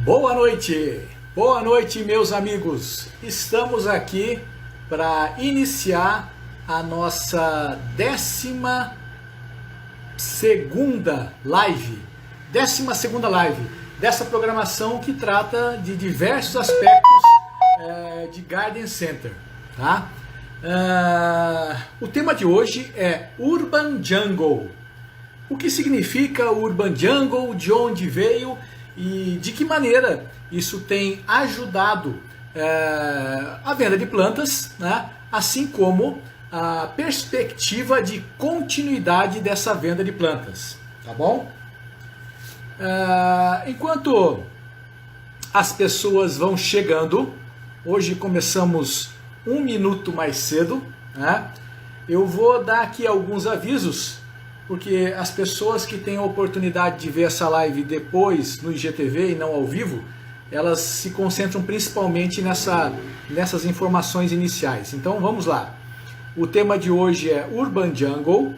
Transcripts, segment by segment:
Boa noite meus amigos, estamos aqui para iniciar a nossa 12ª live dessa programação que trata de diversos aspectos de Garden Center, tá? O tema de hoje é Urban Jungle. O que significa Urban Jungle, de onde veio e de que maneira isso tem ajudado a venda de plantas, né? Assim como a perspectiva de continuidade dessa venda de plantas, tá bom? Enquanto as pessoas vão chegando, hoje começamos 1 minuto mais cedo, né? Eu vou dar aqui alguns avisos, porque as pessoas que têm a oportunidade de ver essa live depois no IGTV e não ao vivo, elas se concentram principalmente nessas informações iniciais. Então vamos lá. O tema de hoje é Urban Jungle.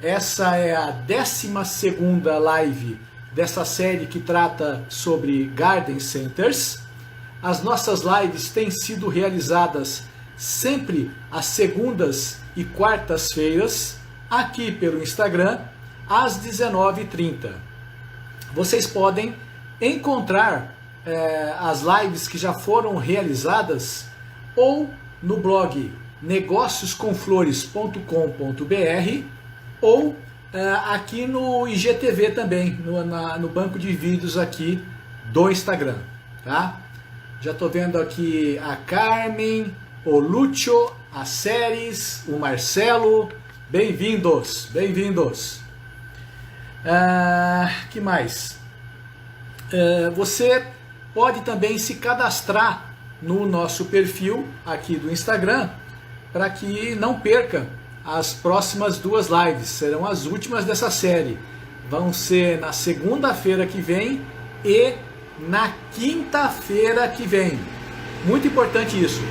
Essa é a 12ª live dessa série que trata sobre Garden Centers. As nossas lives têm sido realizadas sempre às segundas e quartas-feiras, aqui pelo Instagram, às 19h30. Vocês podem encontrar as lives que já foram realizadas ou no blog negocioscomflores.com.br ou aqui no IGTV também, no banco de vídeos aqui do Instagram, tá? Já estou vendo aqui a Carmen, o Lúcio, a Séries, o Marcelo. Bem-vindos, bem-vindos. Que mais? Você pode também se cadastrar no nosso perfil aqui do Instagram para que não perca as próximas 2 lives. Serão as últimas dessa série. Vão ser na segunda-feira que vem e na quinta-feira que vem. Muito importante isso.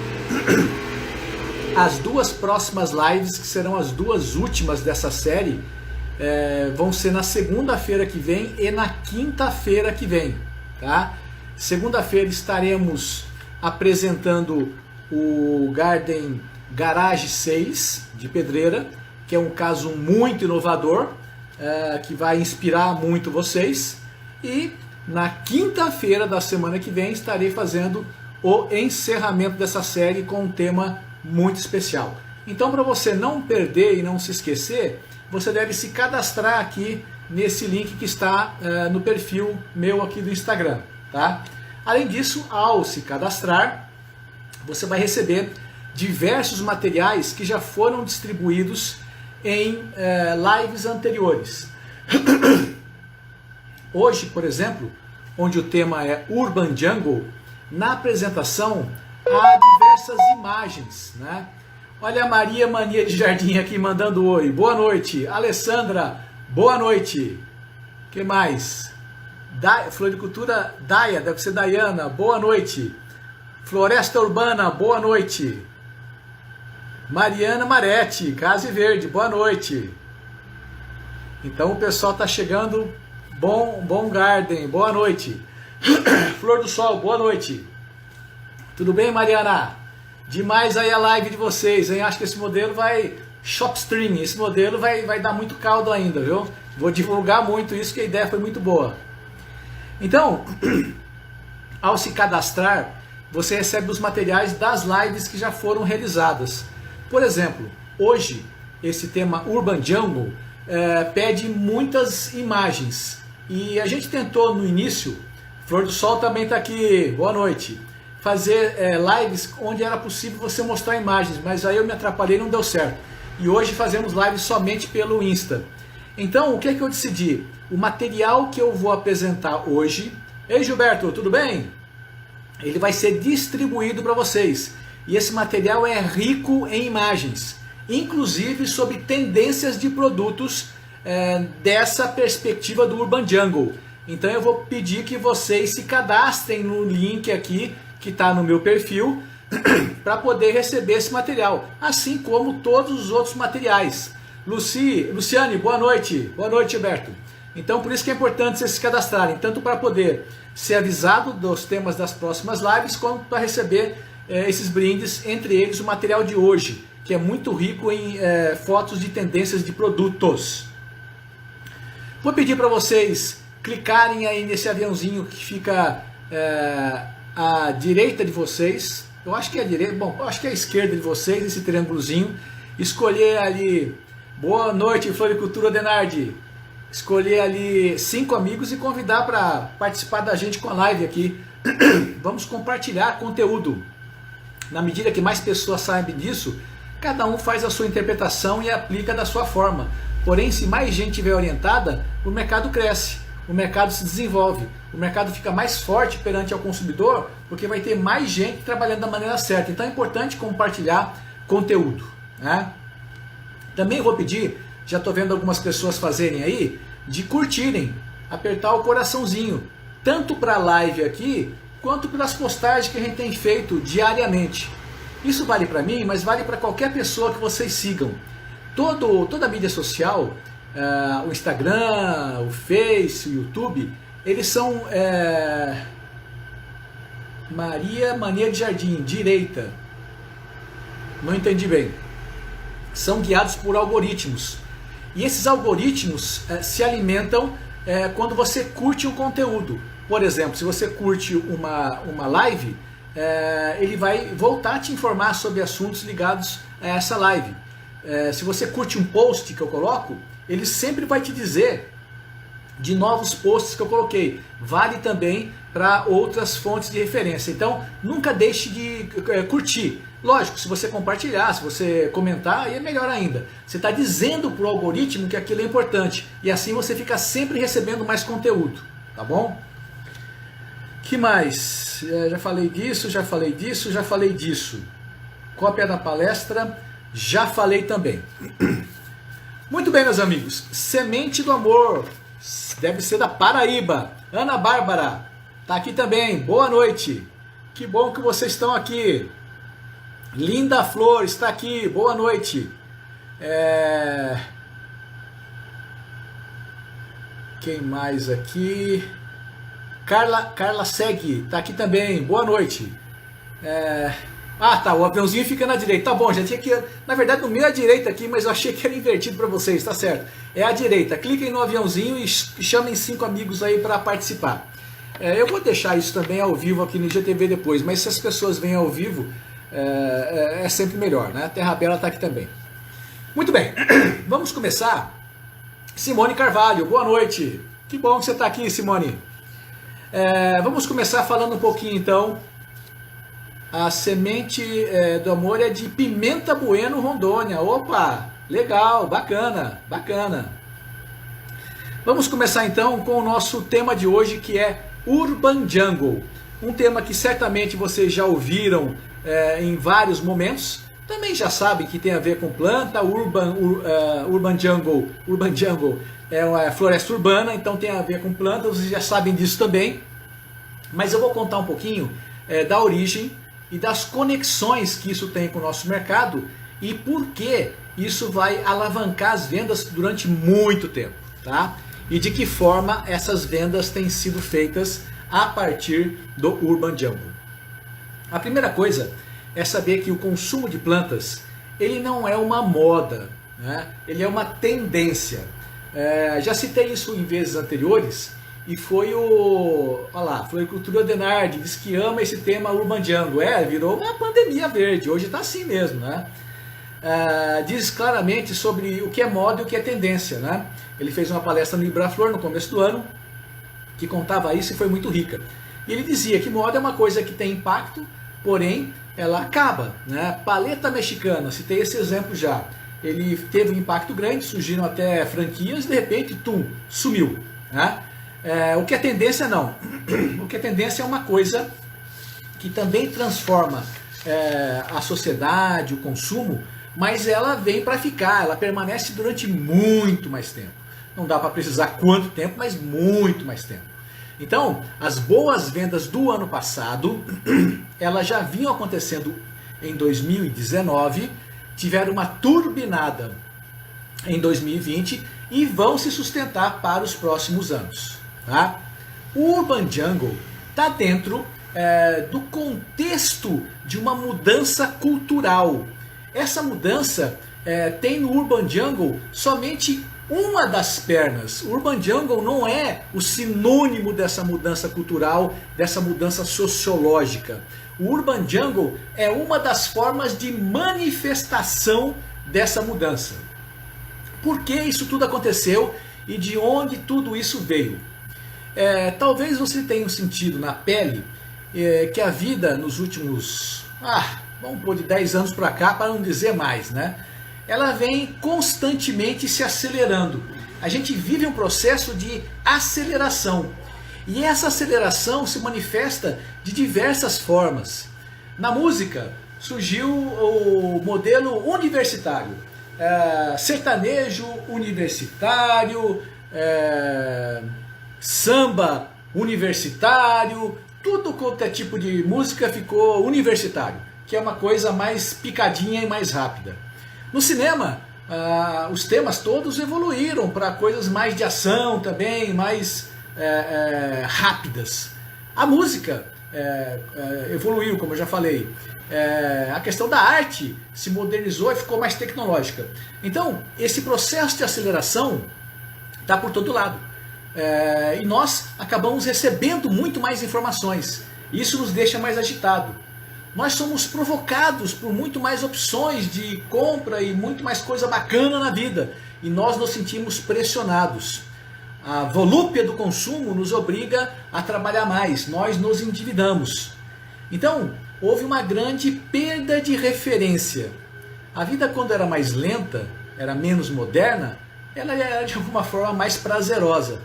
As 2 próximas lives, que serão as 2 últimas dessa série, vão ser na segunda-feira que vem e na quinta-feira que vem, tá? Segunda-feira estaremos apresentando o Garden Garage 6 de Pedreira, que é um caso muito inovador, que vai inspirar muito vocês. E na quinta-feira da semana que vem estarei fazendo o encerramento dessa série com um tema muito especial. Então, para você não perder e não se esquecer, você deve se cadastrar aqui nesse link que está no perfil meu aqui do Instagram, tá? Além disso, ao se cadastrar, você vai receber diversos materiais que já foram distribuídos em lives anteriores. Hoje, por exemplo, onde o tema é Urban Jungle, na apresentação há diversas imagens, né? Olha a Maria Mania de Jardim aqui mandando oi. Boa noite. Alessandra, boa noite. Que mais? Floricultura Daia, deve ser Daiana, boa noite. Floresta Urbana, boa noite. Mariana Maretti, Casa Verde, boa noite. Então o pessoal está chegando. Bom Garden, boa noite. Flor do Sol, boa noite. Tudo bem, Mariana? Demais aí a live de vocês, hein? Acho que esse modelo vai... Shopstream, esse modelo vai dar muito caldo ainda, viu? Vou divulgar muito isso, que a ideia foi muito boa. Então, ao se cadastrar, você recebe os materiais das lives que já foram realizadas. Por exemplo, hoje, esse tema Urban Jungle pede muitas imagens. E a gente tentou no início, Flor do Sol também está aqui, boa noite, fazer lives onde era possível você mostrar imagens, mas aí eu me atrapalhei e não deu certo. E hoje fazemos lives somente pelo Insta. Então, o que é que eu decidi? O material que eu vou apresentar hoje... Ei, Gilberto, tudo bem? Ele vai ser distribuído para vocês. E esse material é rico em imagens, inclusive sobre tendências de produtos dessa perspectiva do Urban Jungle. Então eu vou pedir que vocês se cadastrem no link aqui que está no meu perfil para poder receber esse material, assim como todos os outros materiais. Luciane, boa noite. Boa noite, Gilberto. Então por isso que é importante vocês se cadastrarem, tanto para poder ser avisado dos temas das próximas lives, quanto para receber esses brindes, entre eles o material de hoje, que é muito rico em fotos de tendências de produtos. Vou pedir para vocês clicarem aí nesse aviãozinho que fica à direita de vocês. Eu acho que é a direita, bom, eu acho que é a esquerda de vocês, esse triângulozinho. Escolher ali, boa noite, Floricultura Denardi. Escolher ali 5 amigos e convidar para participar da gente com a live aqui. Vamos compartilhar conteúdo. Na medida que mais pessoas sabem disso, cada um faz a sua interpretação e aplica da sua forma. Porém, se mais gente estiver orientada, o mercado cresce, o mercado se desenvolve, o mercado fica mais forte perante ao consumidor, porque vai ter mais gente trabalhando da maneira certa. Então é importante compartilhar conteúdo, né? Também vou pedir, já estou vendo algumas pessoas fazerem aí, de curtirem, apertar o coraçãozinho, tanto para a live aqui, quanto pelas postagens que a gente tem feito diariamente. Isso vale para mim, mas vale para qualquer pessoa que vocês sigam. Toda a mídia social, o Instagram, o Face, o YouTube, eles são Maria Mania de Jardim, direita. Não entendi bem. São guiados por algoritmos. E esses algoritmos se alimentam quando você curte um conteúdo. Por exemplo, se você curte uma live, ele vai voltar a te informar sobre assuntos ligados a essa live. Se você curte um post que eu coloco, ele sempre vai te dizer de novos posts que eu coloquei. Vale também para outras fontes de referência. Então, nunca deixe de curtir. Lógico, se você compartilhar, se você comentar, aí é melhor ainda. Você está dizendo para o algoritmo que aquilo é importante. E assim você fica sempre recebendo mais conteúdo. Tá bom? Que mais? Já falei disso, já falei disso, já falei disso. Cópia da palestra, já falei também. Muito bem, meus amigos. Semente do Amor, deve ser da Paraíba. Ana Bárbara, tá aqui também. Boa noite. Que bom que vocês estão aqui. Linda Flor está aqui. Boa noite. Quem mais aqui? Carla Segue, tá aqui também. Boa noite. Tá, o aviãozinho fica na direita. Tá bom, já tinha que... Na verdade, no meu é a direita aqui, mas eu achei que era invertido para vocês, tá certo. É a direita. Cliquem no aviãozinho e chamem 5 amigos aí para participar. Eu vou deixar isso também ao vivo aqui no IGTV depois, mas se as pessoas vêm ao vivo, é sempre melhor, né? A Terra Bela tá aqui também. Muito bem, vamos começar. Simone Carvalho, boa noite. Que bom que você está aqui, Simone. Vamos começar falando um pouquinho então. A semente do amor é de Pimenta Bueno, Rondônia. Opa, legal, bacana, bacana. Vamos começar então com o nosso tema de hoje, que é Urban Jungle. Um tema que certamente vocês já ouviram em vários momentos. Também já sabem que tem a ver com planta. Urban Jungle é uma floresta urbana, então tem a ver com plantas, vocês já sabem disso também. Mas eu vou contar um pouquinho da origem e das conexões que isso tem com o nosso mercado e por que isso vai alavancar as vendas durante muito tempo, tá? E de que forma essas vendas têm sido feitas a partir do Urban Jungle. A primeira coisa é saber que o consumo de plantas, ele não é uma moda, né? Ele é uma tendência. Já citei isso em vezes anteriores, e foi Floricultura Denardi, diz que ama esse tema Urban Jungle. Virou uma pandemia verde, hoje está assim mesmo, né? Diz claramente sobre o que é moda e o que é tendência, né? Ele fez uma palestra no Ibraflor no começo do ano, que contava isso e foi muito rica. E ele dizia que moda é uma coisa que tem impacto, porém ela acaba, né? Paleta mexicana, citei esse exemplo já. Ele teve um impacto grande, surgiram até franquias, de repente, sumiu, né? O que é tendência, não. O que é tendência é uma coisa que também transforma a sociedade, o consumo, mas ela vem para ficar, ela permanece durante muito mais tempo. Não dá para precisar quanto tempo, mas muito mais tempo. Então, as boas vendas do ano passado, elas já vinham acontecendo em 2019, tiveram uma turbinada em 2020 e vão se sustentar para os próximos anos. Tá? O Urban Jungle está dentro do contexto de uma mudança cultural. Essa mudança tem no Urban Jungle somente uma das pernas. O Urban Jungle não é o sinônimo dessa mudança cultural, dessa mudança sociológica. O Urban Jungle é uma das formas de manifestação dessa mudança. Por que isso tudo aconteceu e de onde tudo isso veio? Talvez você tenha sentido na pele que a vida nos últimos, vamos pôr de 10 anos para cá, para não dizer mais, né? Ela vem constantemente se acelerando. A gente vive um processo de aceleração. E essa aceleração se manifesta de diversas formas. Na música surgiu o modelo universitário. Sertanejo universitário, samba universitário, tudo quanto é tipo de música ficou universitário, que é uma coisa mais picadinha e mais rápida. No cinema, os temas todos evoluíram para coisas mais de ação também, mais rápidas. A música evoluiu, como eu já falei. A questão da arte se modernizou e ficou mais tecnológica. Então, esse processo de aceleração está por todo lado. E nós acabamos recebendo muito mais informações. Isso nos deixa mais agitado. Nós somos provocados por muito mais opções de compra e muito mais coisa bacana na vida. E nós nos sentimos pressionados. A volúpia do consumo nos obriga a trabalhar mais. Nós nos endividamos. Então, houve uma grande perda de referência. A vida, quando era mais lenta, era menos moderna, ela era de alguma forma mais prazerosa.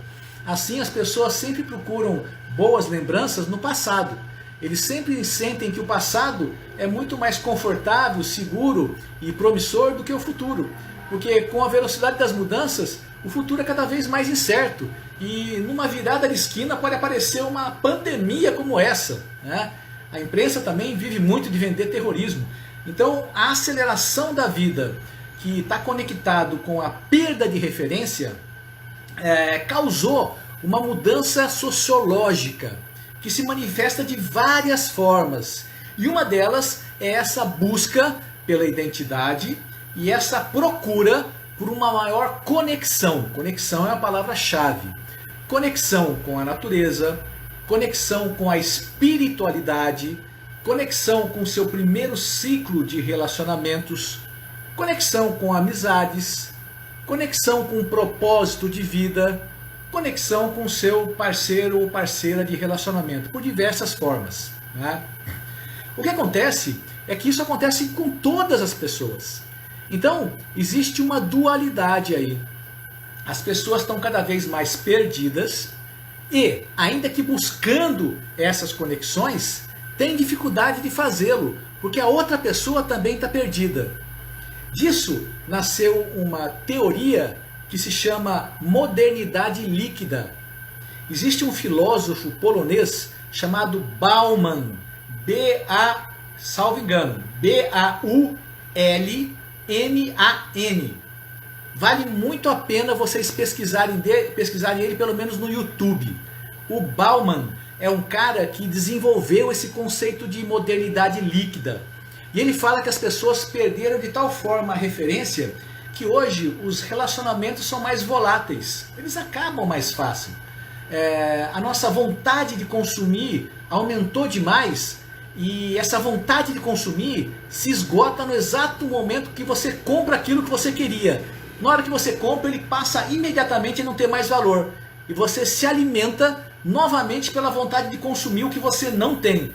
Assim, as pessoas sempre procuram boas lembranças no passado. Eles sempre sentem que o passado é muito mais confortável, seguro e promissor do que o futuro. Porque com a velocidade das mudanças, o futuro é cada vez mais incerto. E numa virada de esquina pode aparecer uma pandemia como essa, né? A imprensa também vive muito de vender terrorismo. Então, a aceleração da vida, que está conectado com a perda de referência, causou uma mudança sociológica, que se manifesta de várias formas. E uma delas é essa busca pela identidade e essa procura por uma maior conexão. Conexão é a palavra-chave. Conexão com a natureza, conexão com a espiritualidade, conexão com o seu primeiro ciclo de relacionamentos, conexão com amizades, conexão com o propósito de vida, conexão com o seu parceiro ou parceira de relacionamento, por diversas formas, né? O que acontece é que isso acontece com todas as pessoas. Então, existe uma dualidade aí. As pessoas estão cada vez mais perdidas e, ainda que buscando essas conexões, têm dificuldade de fazê-lo, porque a outra pessoa também está perdida. Disso nasceu uma teoria que se chama modernidade líquida. Existe um filósofo polonês chamado Bauman, salvo engano, B-A-U-L-M-A-N. Vale muito a pena vocês pesquisarem ele pelo menos no YouTube. O Bauman é um cara que desenvolveu esse conceito de modernidade líquida. E ele fala que as pessoas perderam de tal forma a referência que hoje os relacionamentos são mais voláteis. Eles acabam mais fácil. A nossa vontade de consumir aumentou demais e essa vontade de consumir se esgota no exato momento que você compra aquilo que você queria. Na hora que você compra, ele passa imediatamente a não ter mais valor. E você se alimenta novamente pela vontade de consumir o que você não tem.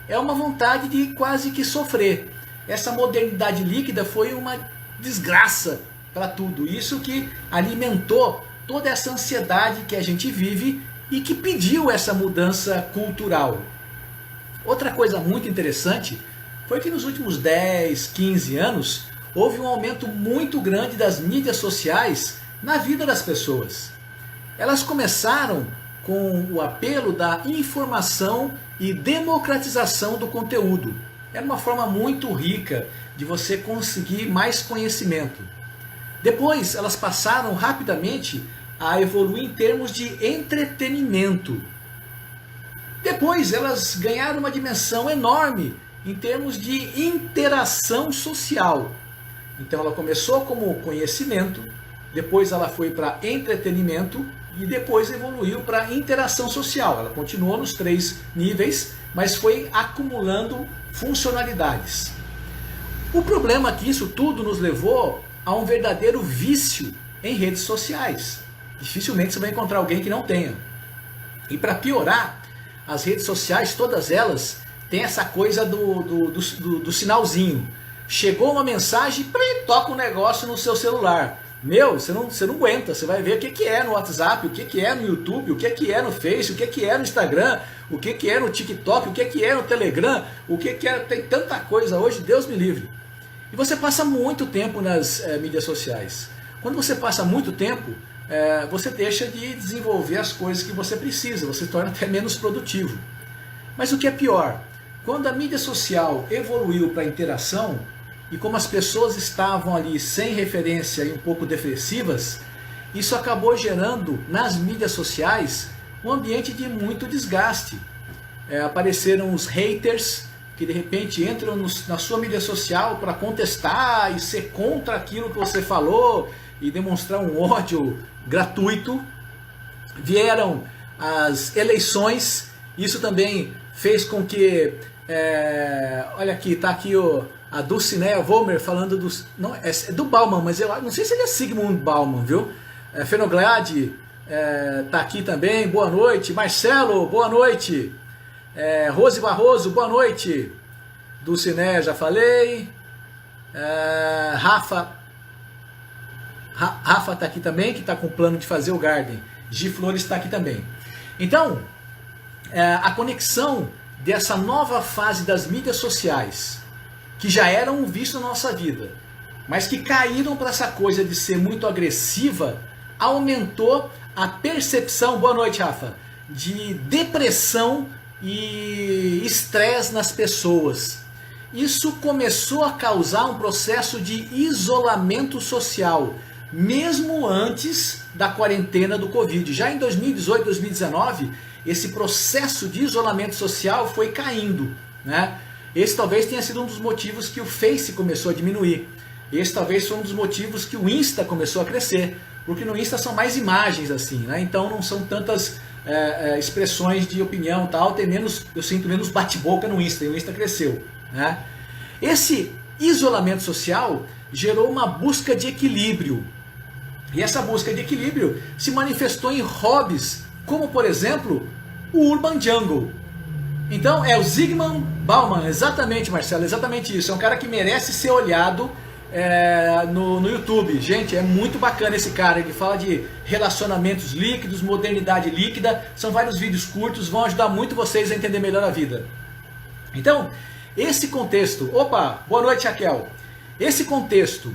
É uma vontade de quase que sofrer. Essa modernidade líquida foi uma desgraça para tudo. Isso que alimentou toda essa ansiedade que a gente vive e que pediu essa mudança cultural. Outra coisa muito interessante foi que nos últimos 10, 15 anos houve um aumento muito grande das mídias sociais na vida das pessoas. Elas começaram com o apelo da informação e democratização do conteúdo. Era uma forma muito rica de você conseguir mais conhecimento. Depois elas passaram rapidamente a evoluir em termos de entretenimento. Depois elas ganharam uma dimensão enorme em termos de interação social. Então ela começou como conhecimento, depois ela foi para entretenimento e depois evoluiu para interação social. Ela continuou nos 3 níveis, mas foi acumulando funcionalidades. O problema é que isso tudo nos levou a um verdadeiro vício em redes sociais. Dificilmente você vai encontrar alguém que não tenha. E para piorar, as redes sociais, todas elas, têm essa coisa do sinalzinho. Chegou uma mensagem, toca um negócio no seu celular. Meu, você não aguenta, você vai ver o que é no WhatsApp, o que é no YouTube, o que é no Face, o que é no Instagram, o que é no TikTok, o que é no Telegram, o que é... Tem tanta coisa hoje, Deus me livre. E você passa muito tempo nas mídias sociais. Quando você passa muito tempo, você deixa de desenvolver as coisas que você precisa, você se torna até menos produtivo. Mas o que é pior, quando a mídia social evoluiu para a interação, e como as pessoas estavam ali sem referência e um pouco depressivas, isso acabou gerando nas mídias sociais um ambiente de muito desgaste. Apareceram os haters, que de repente entram na sua mídia social para contestar e ser contra aquilo que você falou e demonstrar um ódio gratuito. Vieram as eleições, isso também fez com que, olha aqui, está aqui a Dulcinea Vollmer falando não, é do Bauman, mas eu não sei se ele é Sigmund Bauman, viu? Fenoglade está aqui também, boa noite. Marcelo, boa noite. Rose Barroso, boa noite. Dulcinea, já falei. Rafa está aqui também, que está com o plano de fazer o Garden. Gi Flores está aqui também. Então, a conexão dessa nova fase das mídias sociais, que já eram um vício na nossa vida, mas que caíram para essa coisa de ser muito agressiva, aumentou a percepção, boa noite Rafa, de depressão e estresse nas pessoas. Isso começou a causar um processo de isolamento social, mesmo antes da quarentena do Covid. Já em 2018, 2019, esse processo de isolamento social foi caindo, né? Esse talvez tenha sido um dos motivos que o Face começou a diminuir. Esse talvez foi um dos motivos que o Insta começou a crescer. Porque no Insta são mais imagens assim, né? Então não são tantas expressões de opinião e tal. Eu sinto menos bate-boca no Insta, e o Insta cresceu, né? Esse isolamento social gerou uma busca de equilíbrio. E essa busca de equilíbrio se manifestou em hobbies, como por exemplo, o Urban Jungle. Então é o Zygmunt Bauman, exatamente Marcelo, exatamente isso. É um cara que merece ser olhado no YouTube. Gente, é muito bacana esse cara. Ele fala de relacionamentos líquidos, modernidade líquida. São vários vídeos curtos, vão ajudar muito vocês a entender melhor a vida. Então, esse contexto... Opa, boa noite Raquel. Esse contexto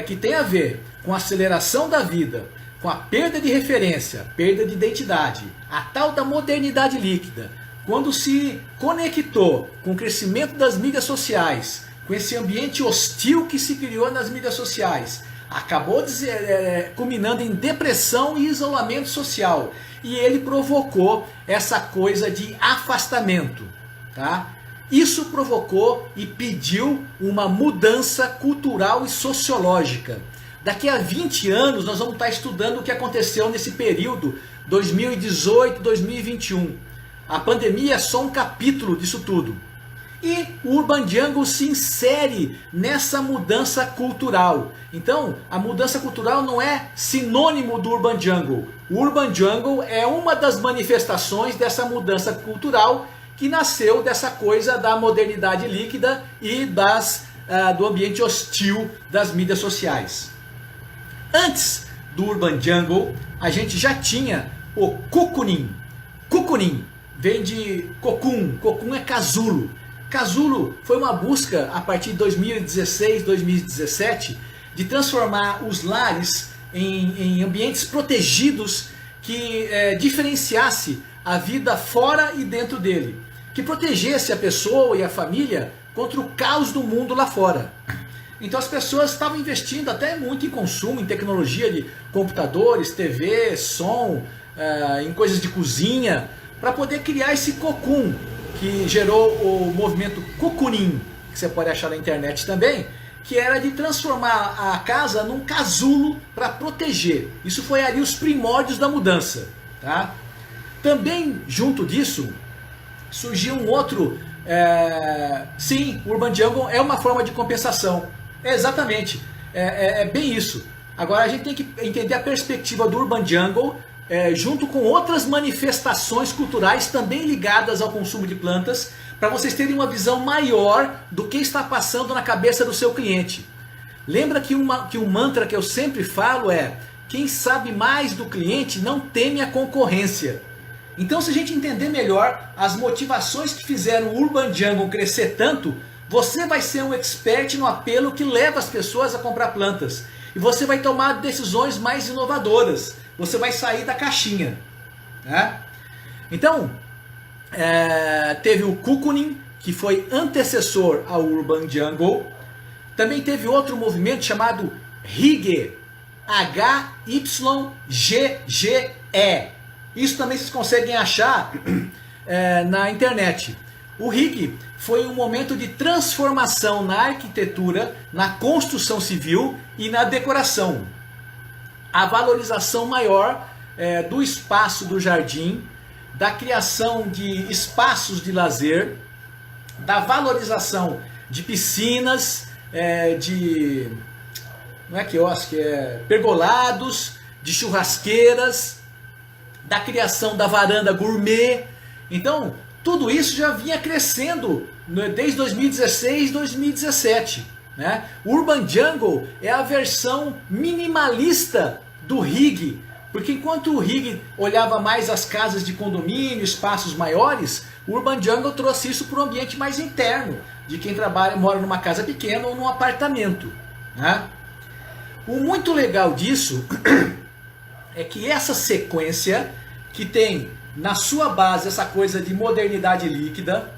que tem a ver com a aceleração da vida, com a perda de referência, perda de identidade, a tal da modernidade líquida, quando se conectou com o crescimento das mídias sociais, com esse ambiente hostil que se criou nas mídias sociais, acabou culminando em depressão e isolamento social. E ele provocou essa coisa de afastamento, tá? Isso provocou e pediu uma mudança cultural e sociológica. Daqui a 20 anos nós vamos estar estudando o que aconteceu nesse período 2018-2021. A pandemia é só um capítulo disso tudo. E o Urban Jungle se insere nessa mudança cultural. Então, a mudança cultural não é sinônimo do Urban Jungle. O Urban Jungle é uma das manifestações dessa mudança cultural que nasceu dessa coisa da modernidade líquida e do ambiente hostil das mídias sociais. Antes do Urban Jungle, a gente já tinha o Cocooning. Cocooning vem de Cocoon. Cocoon é casulo. Casulo foi uma busca a partir de 2016, 2017 de transformar os lares em ambientes protegidos que diferenciasse a vida fora e dentro dele, que protegesse a pessoa e a família contra o caos do mundo lá fora. Então as pessoas estavam investindo até muito em consumo, em tecnologia de computadores, TV, som, em coisas de cozinha, para poder criar esse cocum, que gerou o movimento cocooning, que você pode achar na internet também, que era de transformar a casa num casulo para proteger. Isso foi ali os primórdios da mudança. Tá? Também, junto disso, surgiu um outro... sim, o Urban Jungle é uma forma de compensação. Exatamente, é bem isso. Agora a gente tem que entender a perspectiva do Urban Jungle junto com outras manifestações culturais também ligadas ao consumo de plantas, para vocês terem uma visão maior do que está passando na cabeça do seu cliente. Lembra que um mantra que eu sempre falo é: quem sabe mais do cliente não teme a concorrência. Então, se a gente entender melhor as motivações que fizeram o Urban Jungle crescer tanto, você vai ser um expert no apelo que leva as pessoas a comprar plantas. E você vai tomar decisões mais inovadoras. Você vai sair da caixinha. Né? Então, teve o cocooning, que foi antecessor ao Urban Jungle. Também teve outro movimento chamado Hygge. H-Y-G-G-E. Isso também vocês conseguem achar na internet. O Hygge foi um momento de transformação na arquitetura, na construção civil e na decoração. A valorização maior do espaço do jardim, da criação de espaços de lazer, da valorização de piscinas, não é quiosque, pergolados, de churrasqueiras, da criação da varanda gourmet. Então, tudo isso já vinha crescendo desde 2016, 2017. Né? O Urban Jungle é a versão minimalista do Hygge, porque enquanto o Hygge olhava mais as casas de condomínio, espaços maiores, o Urban Jungle trouxe isso para um ambiente mais interno, de quem mora numa casa pequena ou num apartamento. Né? O muito legal disso é que essa sequência, que tem na sua base essa coisa de modernidade líquida,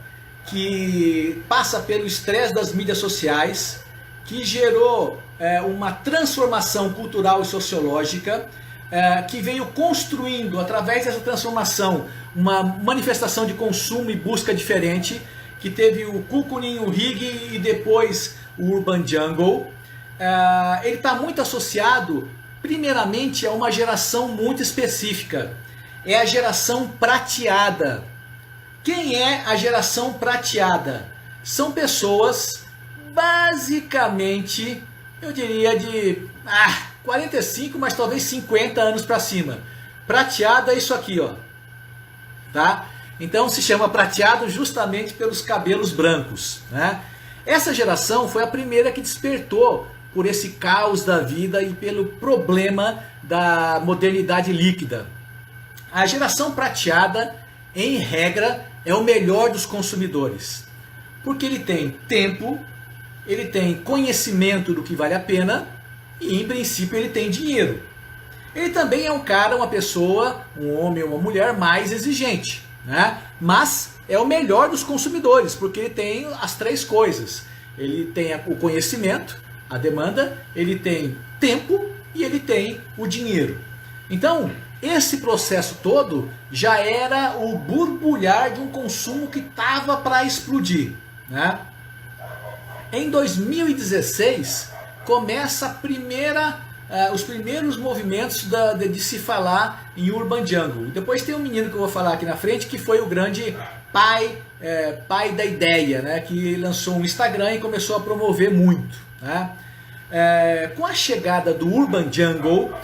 que passa pelo estresse das mídias sociais, que gerou uma transformação cultural e sociológica, que veio construindo, através dessa transformação, uma manifestação de consumo e busca diferente, que teve o cocooning, o Hygge e depois o Urban Jungle. Ele está muito associado, primeiramente, a uma geração muito específica. É a geração prateada. Quem é a geração prateada? São pessoas, basicamente, eu diria de 45, mas talvez 50 anos para cima. Prateada é isso aqui, ó. Tá? Então se chama prateado justamente pelos cabelos brancos. Né? Essa geração foi a primeira que despertou por esse caos da vida e pelo problema da modernidade líquida. A geração prateada, em regra, é o melhor dos consumidores. Porque ele tem tempo, ele tem conhecimento do que vale a pena e, em princípio, ele tem dinheiro. Ele também é um cara, uma pessoa, um homem ou uma mulher mais exigente. Né? Mas é o melhor dos consumidores, porque ele tem as três coisas. Ele tem o conhecimento, a demanda, ele tem tempo e ele tem o dinheiro. Então, esse processo todo já era o borbulhar de um consumo que estava para explodir. Né? Em 2016, começa os primeiros movimentos de se falar em Urban Jungle. Depois tem um menino que eu vou falar aqui na frente, que foi o grande pai da ideia, né? Que lançou um Instagram e começou a promover muito. Né? Com a chegada do Urban Jungle,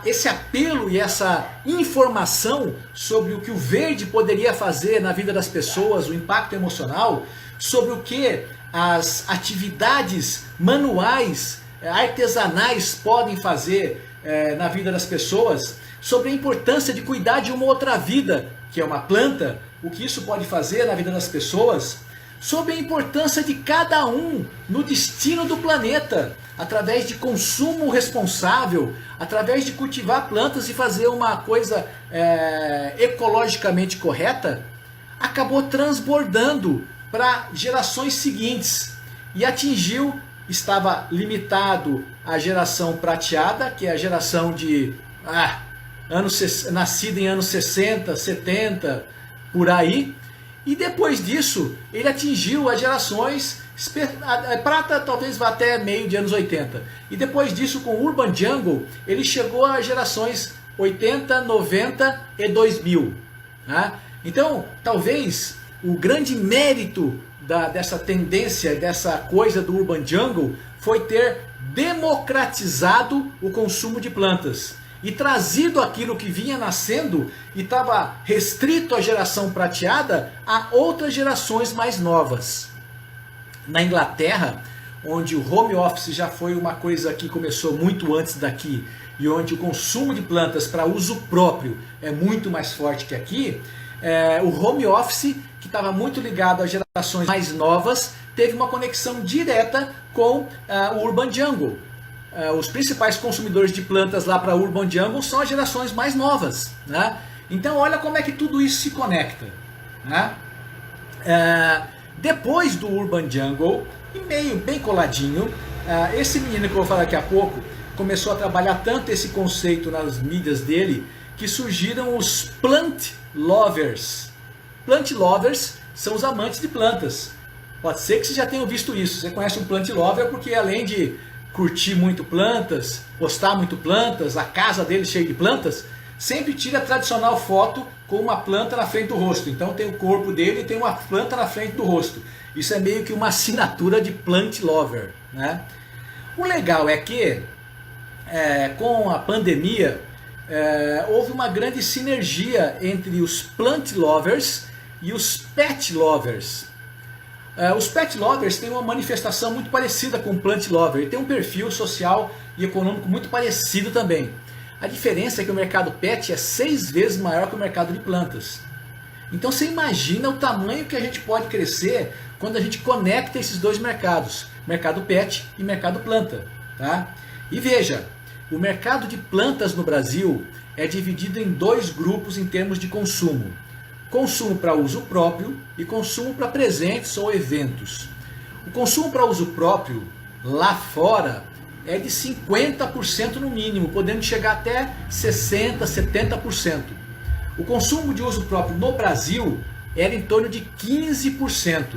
esse apelo e essa informação sobre o que o verde poderia fazer na vida das pessoas, o impacto emocional, sobre o que as atividades manuais, artesanais podem fazer na vida das pessoas, sobre a importância de cuidar de uma outra vida, que é uma planta, o que isso pode fazer na vida das pessoas, sobre a importância de cada um no destino do planeta, através de consumo responsável, através de cultivar plantas e fazer uma coisa ecologicamente correta, acabou transbordando para gerações seguintes e atingiu estava limitado à geração prateada, que é a geração de nascida em anos 60, 70, por aí. E depois disso, ele atingiu as gerações prata, talvez vá até meio de anos 80. E depois disso, com o Urban Jungle, ele chegou às gerações 80, 90 e 2000. Né? Então, talvez o grande mérito dessa tendência, dessa coisa do Urban Jungle, foi ter democratizado o consumo de plantas e trazido aquilo que vinha nascendo e estava restrito à geração prateada a outras gerações mais novas. Na Inglaterra, onde o home office já foi uma coisa que começou muito antes daqui e onde o consumo de plantas para uso próprio é muito mais forte que aqui, o home office, que estava muito ligado às gerações mais novas, teve uma conexão direta com o Urban Jungle. Os principais consumidores de plantas lá para Urban Jungle são as gerações mais novas. Né? Então olha como é que tudo isso se conecta. Né? Depois do Urban Jungle, e meio bem coladinho, esse menino que eu vou falar daqui a pouco começou a trabalhar tanto esse conceito nas mídias dele que surgiram os plant lovers. Plant lovers são os amantes de plantas. Pode ser que você já tenha visto isso. Você conhece um plant lover porque além de curtir muito plantas, postar muito plantas, a casa dele cheia de plantas, sempre tira a tradicional foto com uma planta na frente do rosto. Então tem o corpo dele e tem uma planta na frente do rosto. Isso é meio que uma assinatura de plant lover. Né? O legal é que com a pandemia houve uma grande sinergia entre os plant lovers e os pet lovers. Os pet lovers têm uma manifestação muito parecida com o plant lover, e tem um perfil social e econômico muito parecido também. A diferença é que o mercado pet é 6 vezes maior que o mercado de plantas. Então você imagina o tamanho que a gente pode crescer quando a gente conecta esses dois mercados, mercado pet e mercado planta. Tá? E veja, o mercado de plantas no Brasil é dividido em 2 grupos em termos de consumo. Consumo para uso próprio e consumo para presentes ou eventos. O consumo para uso próprio, lá fora, é de 50% no mínimo, podendo chegar até 60%, 70%. O consumo de uso próprio no Brasil era em torno de 15%.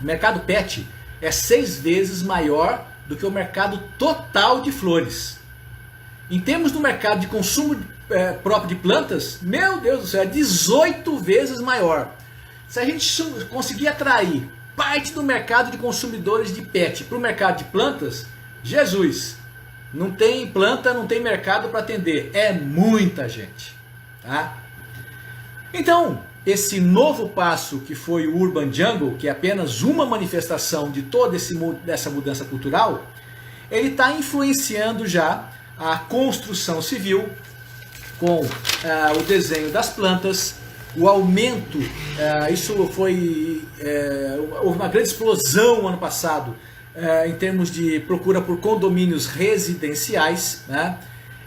O mercado pet é 6 vezes maior do que o mercado total de flores. Em termos do mercado de consumo próprio de plantas, meu Deus do céu, é 18 vezes maior. Se a gente conseguir atrair parte do mercado de consumidores de pet para o mercado de plantas, Jesus, não tem planta, não tem mercado para atender. É muita gente. Tá? Então, esse novo passo que foi o Urban Jungle, que é apenas uma manifestação de toda essa mudança cultural, ele está influenciando já a construção civil, com o desenho das plantas, o aumento, houve uma grande explosão ano passado em termos de procura por condomínios residenciais. Né?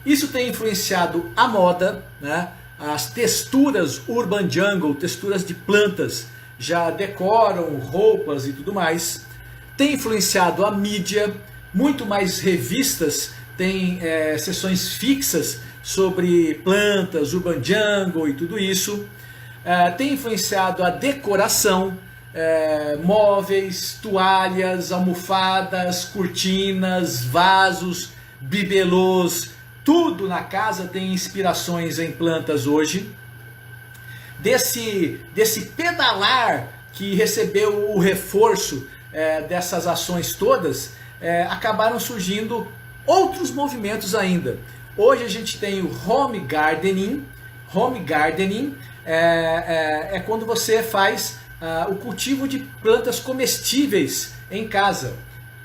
Isso tem influenciado a moda, né? As texturas Urban Jungle, texturas de plantas, já decoram roupas e tudo mais. Tem influenciado a mídia, muito mais revistas têm sessões fixas sobre plantas, Urban Jungle e tudo isso. Tem influenciado a decoração, móveis, toalhas, almofadas, cortinas, vasos, bibelôs, tudo na casa tem inspirações em plantas hoje. Desse pedalar que recebeu o reforço dessas ações todas, acabaram surgindo outros movimentos ainda. Hoje a gente tem o home gardening. Home gardening é quando você faz o cultivo de plantas comestíveis em casa.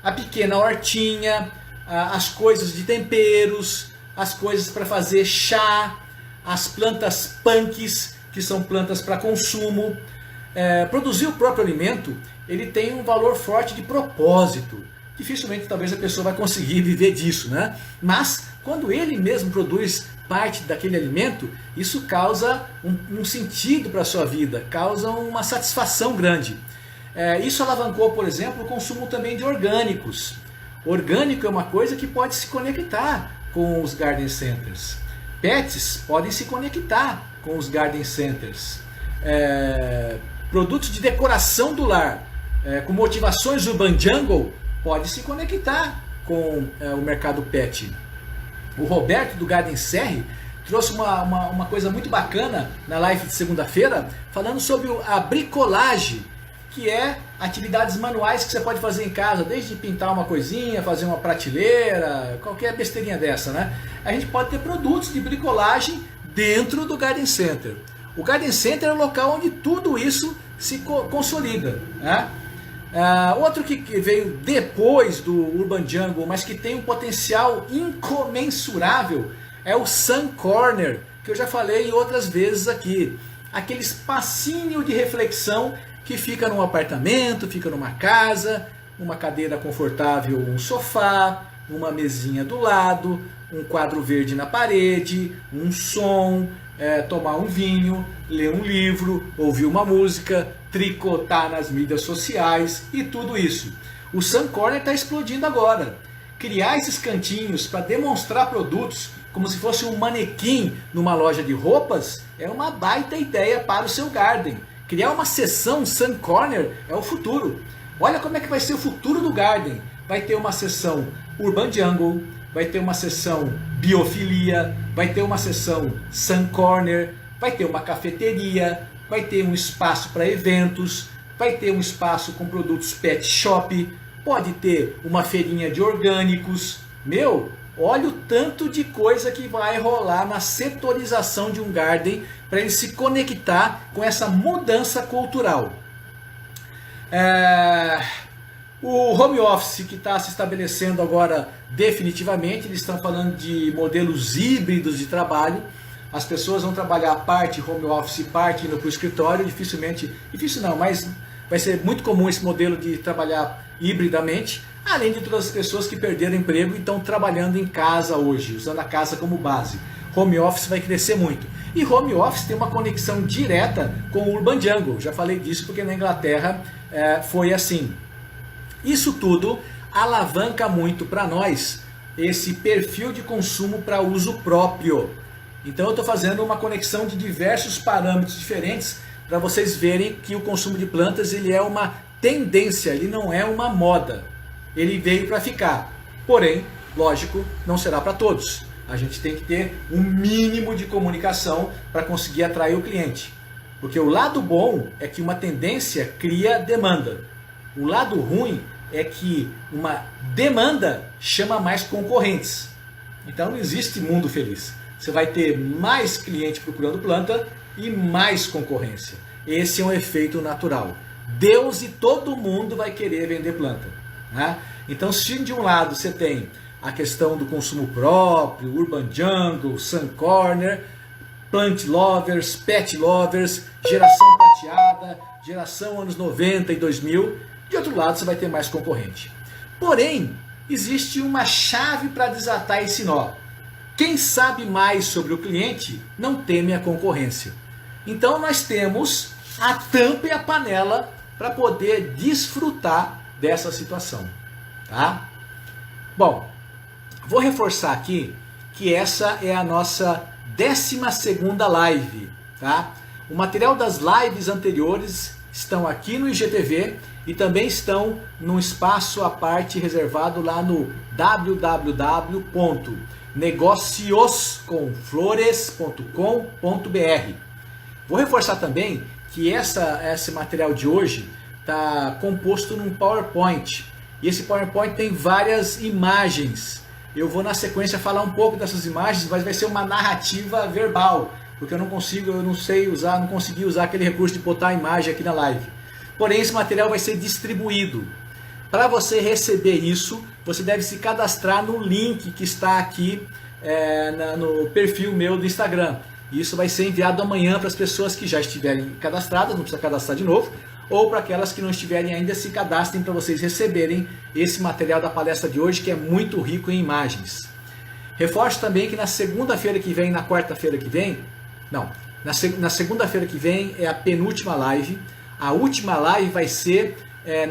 A pequena hortinha, as coisas de temperos, as coisas para fazer chá, as plantas punks, que são plantas para consumo. Produzir o próprio alimento, ele tem um valor forte de propósito. Dificilmente talvez a pessoa vai conseguir viver disso, né? Mas quando ele mesmo produz parte daquele alimento, isso causa um sentido para a sua vida, causa uma satisfação grande. Isso alavancou, por exemplo, o consumo também de orgânicos. Orgânico é uma coisa que pode se conectar com os garden centers. Pets podem se conectar com os garden centers. Produtos de decoração do lar, com motivações Urban Jungle, pode se conectar com o mercado pet. O Roberto do Garden Serre trouxe uma coisa muito bacana na live de segunda-feira, falando sobre a bricolagem, que é atividades manuais que você pode fazer em casa, desde pintar uma coisinha, fazer uma prateleira, qualquer besteirinha dessa, né? A gente pode ter produtos de bricolagem dentro do Garden Center. O Garden Center é o local onde tudo isso se consolida, né? Outro que veio depois do Urban Jungle, mas que tem um potencial incomensurável, é o Sun Corner, que eu já falei outras vezes aqui. Aquele espacinho de reflexão que fica num apartamento, fica numa casa, uma cadeira confortável, um sofá, uma mesinha do lado, um quadro verde na parede, um som, tomar um vinho, ler um livro, ouvir uma música, tricotar nas mídias sociais e tudo isso. O Sun Corner está explodindo agora. Criar esses cantinhos para demonstrar produtos como se fosse um manequim numa loja de roupas é uma baita ideia para o seu garden. Criar uma seção Sun Corner é o futuro. Olha como é que vai ser o futuro do garden. Vai ter uma seção Urban Jungle, vai ter uma seção Biofilia, vai ter uma seção Sun Corner, vai ter uma cafeteria, vai ter um espaço para eventos, vai ter um espaço com produtos pet shop, pode ter uma feirinha de orgânicos. Olha o tanto de coisa que vai rolar na setorização de um garden para ele se conectar com essa mudança cultural. O home office que está se estabelecendo agora definitivamente, eles estão falando de modelos híbridos de trabalho. As pessoas vão trabalhar parte home office, parte indo para o escritório, difícil não, mas vai ser muito comum esse modelo de trabalhar hibridamente, além de todas as pessoas que perderam emprego e estão trabalhando em casa hoje, usando a casa como base. Home office vai crescer muito. E home office tem uma conexão direta com o Urban Jungle. Já falei disso porque na Inglaterra foi assim. Isso tudo alavanca muito para nós esse perfil de consumo para uso próprio. Então eu estou fazendo uma conexão de diversos parâmetros diferentes para vocês verem que o consumo de plantas ele é uma tendência, ele não é uma moda. Ele veio para ficar. Porém, lógico, não será para todos. A gente tem que ter um mínimo de comunicação para conseguir atrair o cliente. Porque o lado bom é que uma tendência cria demanda. O lado ruim é que uma demanda chama mais concorrentes. Então não existe mundo feliz. Você vai ter mais cliente procurando planta e mais concorrência. Esse é um efeito natural. Deus e todo mundo vai querer vender planta, né? Então, se de um lado você tem a questão do consumo próprio, Urban Jungle, Sun Corner, Plant Lovers, Pet Lovers, geração prateada, geração anos 90 e 2000, de outro lado você vai ter mais concorrente. Porém, existe uma chave para desatar esse nó. Quem sabe mais sobre o cliente não teme a concorrência. Então nós temos a tampa e a panela para poder desfrutar dessa situação. Tá? Bom, vou reforçar aqui que essa é a nossa 12ª live. Tá? O material das lives anteriores estão aqui no IGTV e também estão num espaço à parte reservado lá no www.negocioscomflores.com.br. Vou reforçar também que esse material de hoje está composto num PowerPoint. E esse PowerPoint tem várias imagens. Eu vou na sequência falar um pouco dessas imagens, mas vai ser uma narrativa verbal, porque eu não consegui usar aquele recurso de botar a imagem aqui na live. Porém, esse material vai ser distribuído. Para você receber isso, você deve se cadastrar no link que está aqui no perfil meu do Instagram. Isso vai ser enviado amanhã para as pessoas que já estiverem cadastradas, não precisa cadastrar de novo, ou para aquelas que não estiverem ainda, se cadastrem para vocês receberem esse material da palestra de hoje, que é muito rico em imagens. Reforço também que na segunda-feira que vem, na segunda-feira que vem é a penúltima live. A última live vai ser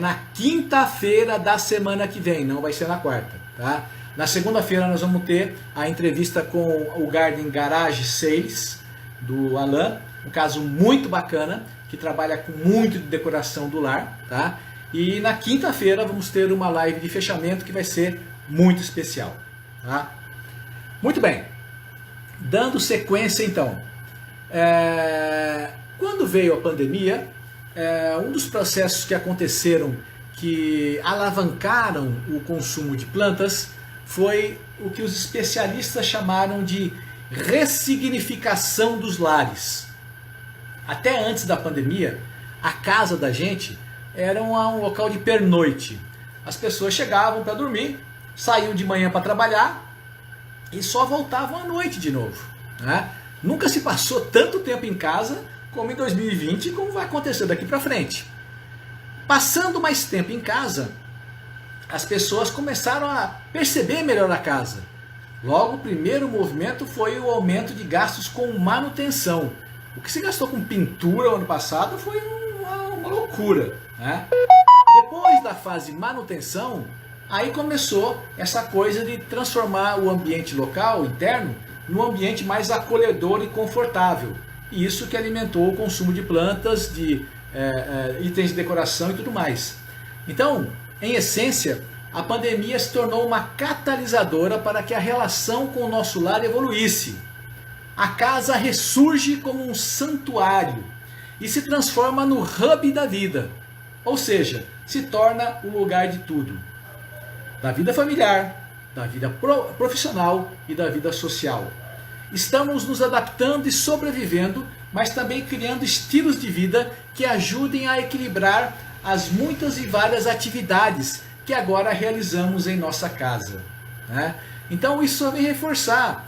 na quinta-feira da semana que vem, não vai ser na quarta, tá? Na segunda-feira nós vamos ter a entrevista com o Garden Garage Sales, do Alan, um caso muito bacana, que trabalha com muito de decoração do lar, tá? E na quinta-feira vamos ter uma live de fechamento que vai ser muito especial, tá? Muito bem, dando sequência então, quando veio a pandemia, um dos processos que aconteceram que alavancaram o consumo de plantas foi o que os especialistas chamaram de ressignificação dos lares. Até antes da pandemia, a casa da gente era um local de pernoite. As pessoas chegavam para dormir, saíam de manhã para trabalhar e só voltavam à noite de novo, né? Nunca se passou tanto tempo em casa como em 2020 e como vai acontecer daqui para frente. Passando mais tempo em casa, as pessoas começaram a perceber melhor a casa. Logo, o primeiro movimento foi o aumento de gastos com manutenção. O que se gastou com pintura no ano passado foi uma loucura, né? Depois da fase manutenção, aí começou essa coisa de transformar o ambiente local, interno, num ambiente mais acolhedor e confortável. E isso que alimentou o consumo de plantas, de itens de decoração e tudo mais. Então, em essência, a pandemia se tornou uma catalisadora para que a relação com o nosso lar evoluísse. A casa ressurge como um santuário e se transforma no hub da vida, ou seja, se torna o lugar de tudo. Da vida familiar, da vida profissional e da vida social. Estamos nos adaptando e sobrevivendo, mas também criando estilos de vida que ajudem a equilibrar as muitas e várias atividades que agora realizamos em nossa casa, né? Então isso só vem reforçar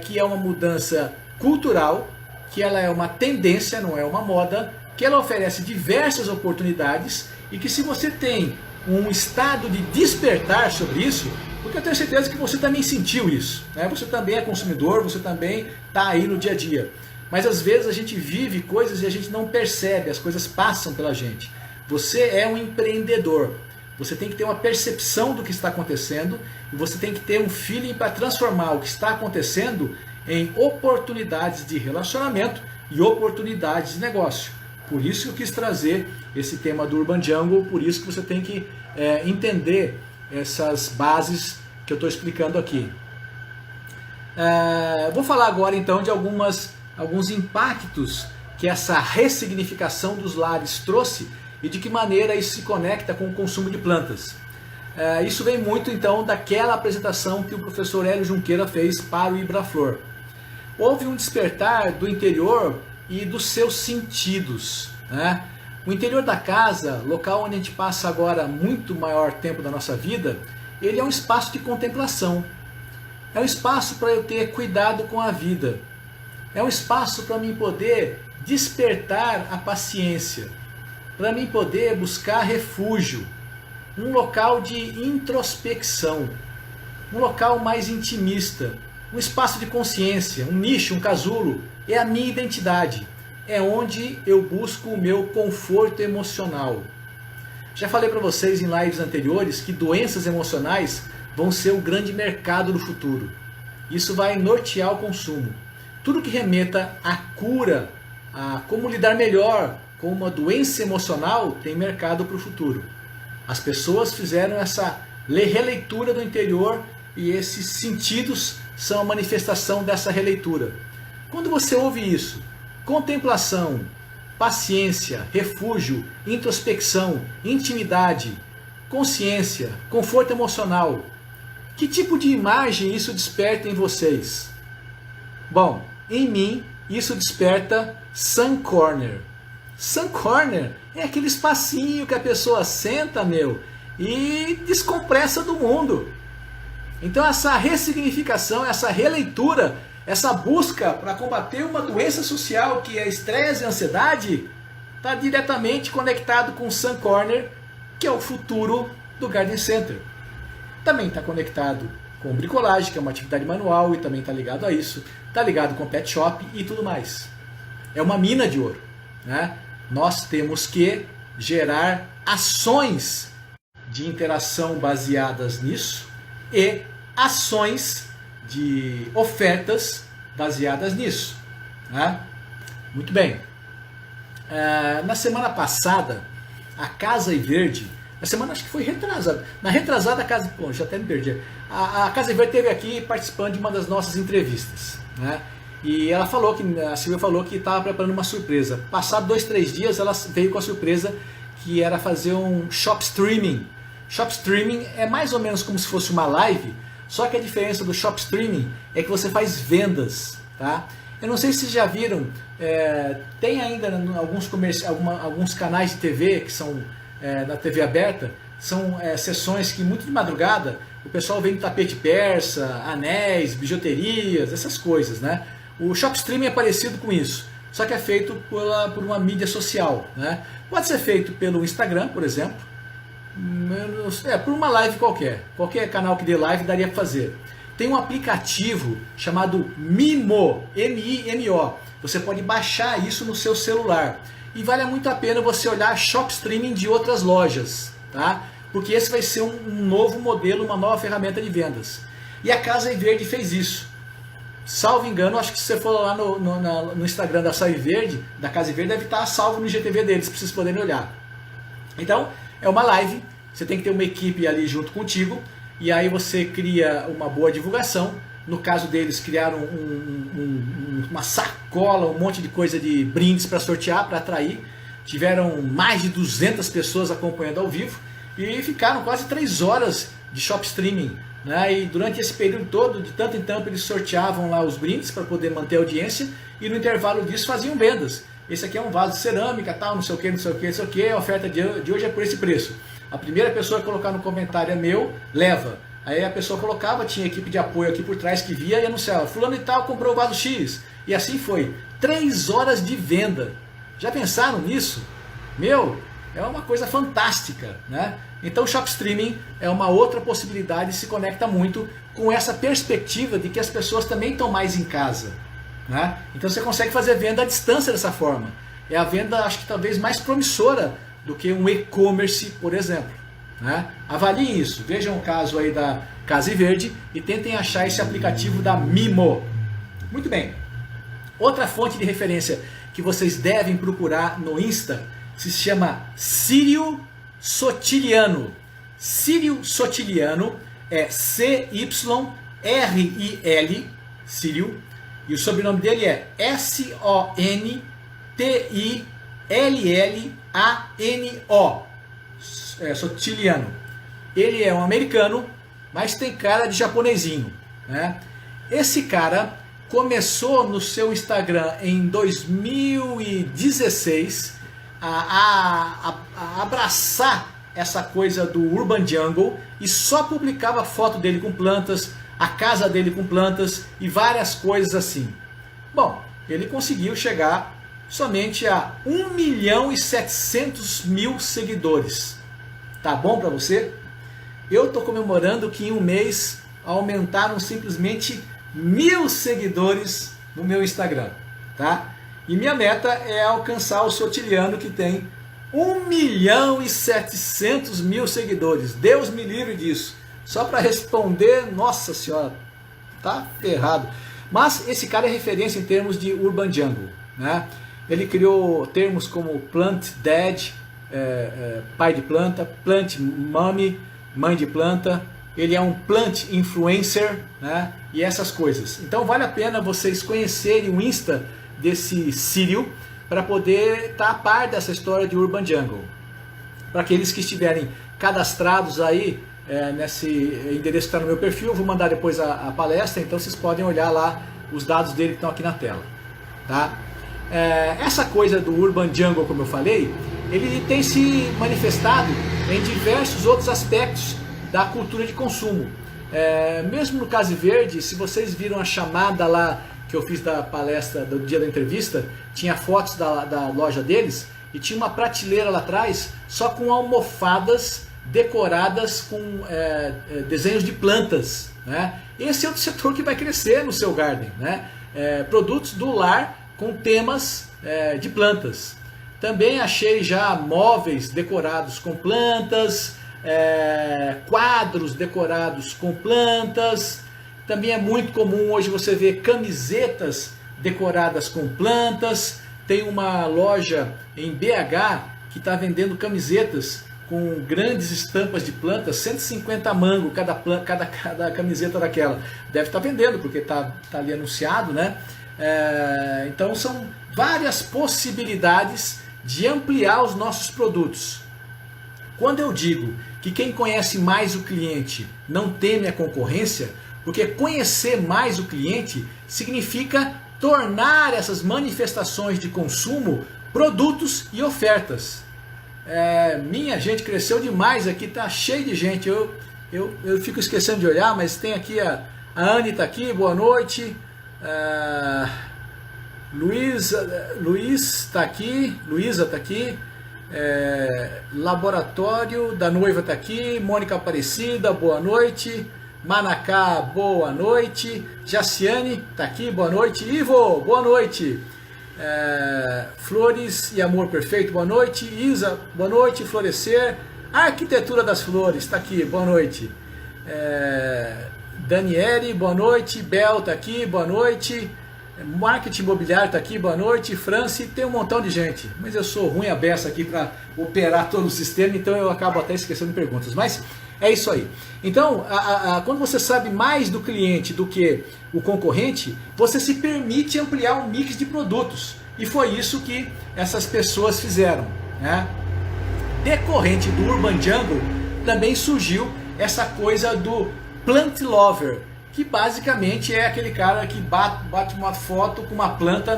que é uma mudança cultural, que ela é uma tendência, não é uma moda, que ela oferece diversas oportunidades e que se você tem um estado de despertar sobre isso, porque eu tenho certeza que você também sentiu isso, né? Você também é consumidor, você também está aí no dia a dia. Mas às vezes a gente vive coisas e a gente não percebe, as coisas passam pela gente. Você é um empreendedor, você tem que ter uma percepção do que está acontecendo e você tem que ter um feeling para transformar o que está acontecendo em oportunidades de relacionamento e oportunidades de negócio. Por isso que eu quis trazer esse tema do Urban Jungle, por isso que você tem que entender essas bases que eu estou explicando aqui. Vou falar agora então de alguns impactos que essa ressignificação dos lares trouxe e de que maneira isso se conecta com o consumo de plantas. Isso vem muito então daquela apresentação que o professor Hélio Junqueira fez para o Ibraflor. Houve um despertar do interior e dos seus sentidos, né? O interior da casa, local onde a gente passa agora muito maior tempo da nossa vida, ele é um espaço de contemplação. É um espaço para eu ter cuidado com a vida. É um espaço para mim poder despertar a paciência, para mim poder buscar refúgio, um local de introspecção, um local mais intimista, um espaço de consciência, um nicho, um casulo, é a minha identidade, é onde eu busco o meu conforto emocional. Já falei para vocês em lives anteriores que doenças emocionais vão ser o grande mercado do futuro. Isso vai nortear o consumo. Tudo que remeta à cura, a como lidar melhor com uma doença emocional, tem mercado para o futuro. As pessoas fizeram essa releitura do interior e esses sentidos são a manifestação dessa releitura. Quando você ouve isso, contemplação, paciência, refúgio, introspecção, intimidade, consciência, conforto emocional, que tipo de imagem isso desperta em vocês? Bom, em mim isso desperta Sun Corner. Sun Corner é aquele espacinho que a pessoa senta, e descompressa do mundo. Então essa ressignificação, essa releitura, essa busca para combater uma doença social que é estresse e ansiedade, está diretamente conectado com o Sun Corner, que é o futuro do Garden Center. Também está conectado com bricolagem, que é uma atividade manual e também está ligado a isso. Está ligado com pet shop e tudo mais. É uma mina de ouro, né? nós temos que gerar ações de interação baseadas nisso e ações de ofertas baseadas nisso, né? Muito bem. Na semana passada, a Casa e Verde, na semana acho que foi retrasada, na retrasada a Casa, bom, já até me perdi, a Casa e Verde esteve aqui participando de uma das nossas entrevistas, né? E ela falou a Silvia falou que estava preparando uma surpresa. Passado 2, 3 dias ela veio com a surpresa que era fazer um shop streaming. Shop streaming é mais ou menos como se fosse uma live, só que a diferença do shop streaming é que você faz vendas, tá? Eu não sei se vocês já viram, tem ainda alguns canais de TV que são na TV aberta, são sessões que muito de madrugada o pessoal vende tapete persa, anéis, bijuterias, essas coisas, né? O shop streaming é parecido com isso, só que é feito por uma mídia social, né? Pode ser feito pelo Instagram, por exemplo, por uma live qualquer canal que dê live daria para fazer. Tem um aplicativo chamado Mimo, M-I-M-O. Você pode baixar isso no seu celular. E vale muito a pena você olhar shop streaming de outras lojas, tá? Porque esse vai ser um novo modelo, uma nova ferramenta de vendas. E a Casa e Verde fez isso. Salvo engano, acho que se você for lá no Instagram da Casa e Verde deve estar salvo no IGTV deles, para vocês poderem olhar. Então, é uma live, você tem que ter uma equipe ali junto contigo, e aí você cria uma boa divulgação. No caso deles, criaram uma sacola, um monte de coisa de brindes para sortear, para atrair. Tiveram mais de 200 pessoas acompanhando ao vivo e ficaram quase 3 horas de shop streaming, né? E durante esse período todo, de tanto em tanto, eles sorteavam lá os brindes para poder manter a audiência e no intervalo disso faziam vendas. Esse aqui é um vaso de cerâmica, tal, não sei o que, não sei o que, não sei o que, a oferta de hoje é por esse preço. A primeira pessoa que colocar no comentário é meu, leva. Aí a pessoa colocava, tinha equipe de apoio aqui por trás que via e anunciava, fulano e tal comprou o vaso X. E assim foi. 3 horas de venda. Já pensaram nisso? É uma coisa fantástica, né? Então o shop streaming é uma outra possibilidade e se conecta muito com essa perspectiva de que as pessoas também estão mais em casa, né? Então você consegue fazer venda à distância dessa forma. É a venda, acho que talvez mais promissora do que um e-commerce, por exemplo, né? Avaliem isso, vejam o caso aí da Casa e Verde e tentem achar esse aplicativo da Mimo. Muito bem. Outra fonte de referência que vocês devem procurar no Insta se chama Círio Sotiliano. Círio Sotiliano é C-Y-R-I-L, Círio, e o sobrenome dele é S-O-N-T-I-L-L-A-N-O, Sotiliano. Ele é um americano, mas tem cara de japonesinho, né? Esse cara começou no seu Instagram em 2016 a abraçar essa coisa do Urban Jungle e só publicava foto dele com plantas, a casa dele com plantas e várias coisas assim. Bom, ele conseguiu chegar somente a 1.700.000 seguidores. Tá bom para você? Eu estou comemorando que em um mês aumentaram simplesmente 1.000 seguidores no meu Instagram, tá? E minha meta é alcançar o Sotiliano, que tem 1.700.000 seguidores. Deus me livre disso. Só para responder, nossa senhora, tá ferrado. Mas esse cara é referência em termos de Urban Jungle, né? Ele criou termos como Plant Dad, pai de planta, Plant Mommy, mãe de planta. Ele é um plant influencer, né? E essas coisas. Então vale a pena vocês conhecerem o Insta desse Círio para poder estar a par dessa história de Urban Jungle. Para aqueles que estiverem cadastrados aí nesse endereço que está no meu perfil, eu vou mandar depois a palestra, então vocês podem olhar lá os dados dele que estão aqui na tela, tá? Essa coisa do Urban Jungle, como eu falei, ele tem se manifestado em diversos outros aspectos da cultura de consumo. Mesmo no Casa Verde, se vocês viram a chamada lá que eu fiz da palestra do dia da entrevista, tinha fotos da loja deles e tinha uma prateleira lá atrás só com almofadas decoradas com desenhos de plantas, né? Esse é outro setor que vai crescer no seu garden, né? Produtos do lar com temas de plantas. Também achei já móveis decorados com plantas, quadros decorados com plantas. Também é muito comum hoje você ver camisetas decoradas com plantas. Tem uma loja em BH que está vendendo camisetas com grandes estampas de plantas, 150 mangos cada camiseta daquela. Deve estar vendendo, porque está ali anunciado, né? Então são várias possibilidades de ampliar os nossos produtos. Quando eu digo que quem conhece mais o cliente não teme a concorrência, porque conhecer mais o cliente significa tornar essas manifestações de consumo produtos e ofertas. Minha gente, cresceu demais aqui, tá cheio de gente. Eu fico esquecendo de olhar, mas tem aqui a Anne está aqui, boa noite. Luiz está aqui, Luísa está aqui. Laboratório da Noiva está aqui, Mônica Aparecida, boa noite. Manacá, boa noite. Jaciane está aqui, boa noite. Ivo, boa noite. Flores e Amor Perfeito, boa noite. Isa, boa noite. Florescer, Arquitetura das Flores, está aqui, boa noite. Daniele, boa noite. Bel está aqui, boa noite. Marketing Imobiliário está aqui, boa noite. Franci, tem um montão de gente, mas eu sou ruim a beça aqui para operar todo o sistema, então eu acabo até esquecendo perguntas, mas é isso aí. Então, quando você sabe mais do cliente do que o concorrente, você se permite ampliar um mix de produtos, e foi isso que essas pessoas fizeram, né? Decorrente do Urban Jungle, também surgiu essa coisa do Plant Lover, que basicamente é aquele cara que bate uma foto com uma planta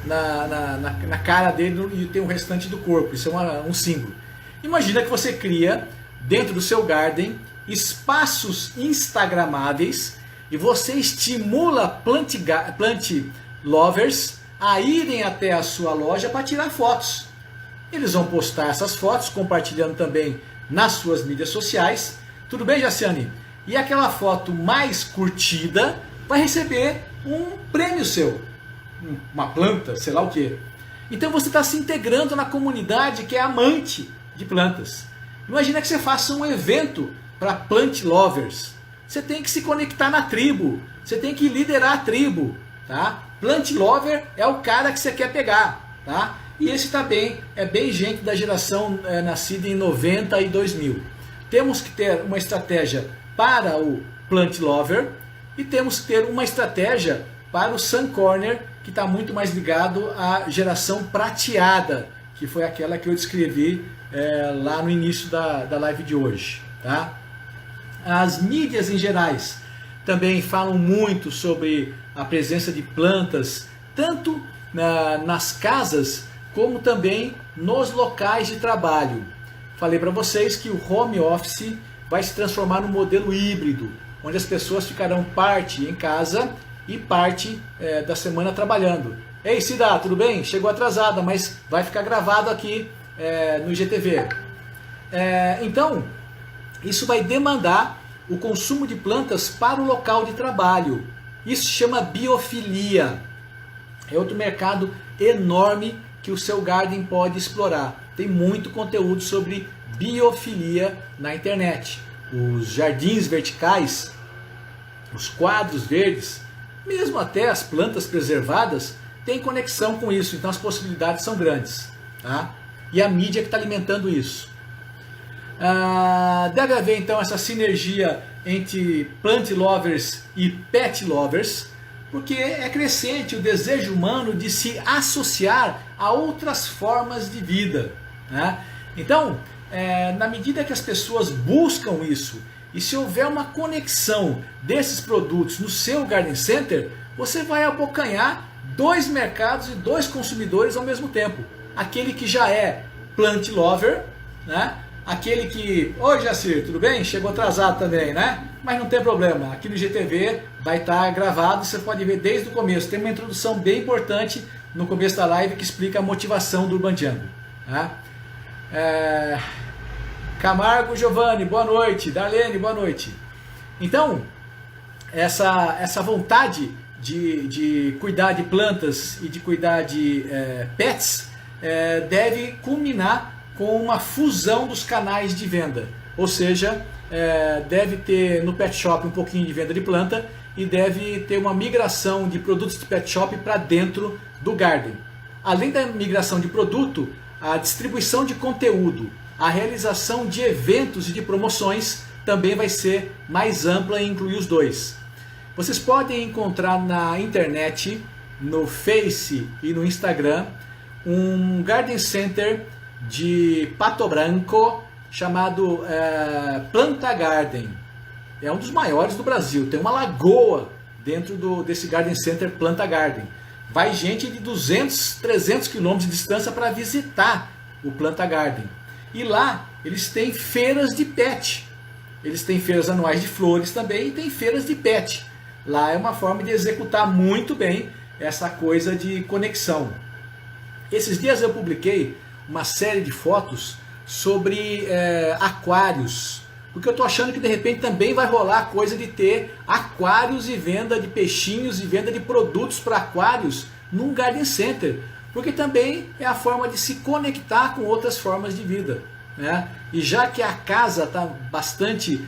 na cara dele e tem o restante do corpo. Isso é um símbolo. Imagina que você cria dentro do seu garden espaços instagramáveis e você estimula plant lovers a irem até a sua loja para tirar fotos. Eles vão postar essas fotos, compartilhando também nas suas mídias sociais. Tudo bem, Jaciane? E aquela foto mais curtida vai receber um prêmio seu, uma planta, sei lá o que. Então você está se integrando na comunidade que é amante de plantas. Imagina que você faça um evento para plant lovers. Você tem que se conectar na tribo, você tem que liderar a tribo, tá? Plant lover é o cara que você quer pegar, tá? E esse também é bem gente da geração nascida em 90 e 2000. Temos que ter uma estratégia para o Plant Lover e temos que ter uma estratégia para o Sun Corner, que está muito mais ligado à geração prateada, que foi aquela que eu descrevi lá no início da live de hoje, tá? As mídias em gerais também falam muito sobre a presença de plantas, tanto nas casas como também nos locais de trabalho. Falei para vocês que o home office vai se transformar num modelo híbrido, onde as pessoas ficarão parte em casa e parte da semana trabalhando. Ei, Cida, tudo bem? Chegou atrasada, mas vai ficar gravado aqui no IGTV. Então, isso vai demandar o consumo de plantas para o local de trabalho. Isso se chama biofilia. É outro mercado enorme que o seu garden pode explorar. Tem muito conteúdo sobre biofilia na internet. Os jardins verticais, os quadros verdes, mesmo até as plantas preservadas, têm conexão com isso. Então as possibilidades são grandes, tá? E a mídia que está alimentando isso. Deve haver então essa sinergia entre plant lovers e pet lovers, porque é crescente o desejo humano de se associar a outras formas de vida, né? Então, na medida que as pessoas buscam isso, e se houver uma conexão desses produtos no seu garden center, você vai abocanhar dois mercados e dois consumidores ao mesmo tempo. Aquele que já é plant lover, né? Aquele que... Oi, Jacir, tudo bem? Chegou atrasado também, né? Mas não tem problema, aqui no IGTV vai estar gravado, você pode ver desde o começo. Tem uma introdução bem importante no começo da live que explica a motivação do Urban Jungle, tá? Camargo Giovanni, boa noite. Darlene, boa noite. Então, essa vontade de cuidar de plantas e de cuidar de pets deve culminar com uma fusão dos canais de venda. Ou seja, deve ter no pet shop um pouquinho de venda de planta e deve ter uma migração de produtos de pet shop para dentro do Garden. Além da migração de produto, a distribuição de conteúdo, a realização de eventos e de promoções também vai ser mais ampla e incluir os dois. Vocês podem encontrar na internet, no Face e no Instagram, um Garden Center de Pato Branco chamado Planta Garden. É um dos maiores do Brasil. Tem uma lagoa dentro desse Garden Center Planta Garden. Vai gente de 200, 300 quilômetros de distância para visitar o Planta Garden. E lá eles têm feiras de pet. Eles têm feiras anuais de flores também e tem feiras de pet. Lá é uma forma de executar muito bem essa coisa de conexão. Esses dias eu publiquei uma série de fotos sobre aquários. Porque eu estou achando que de repente também vai rolar a coisa de ter aquários e venda de peixinhos e venda de produtos para aquários num Garden Center. Porque também é a forma de se conectar com outras formas de vida, né? E já que a casa está bastante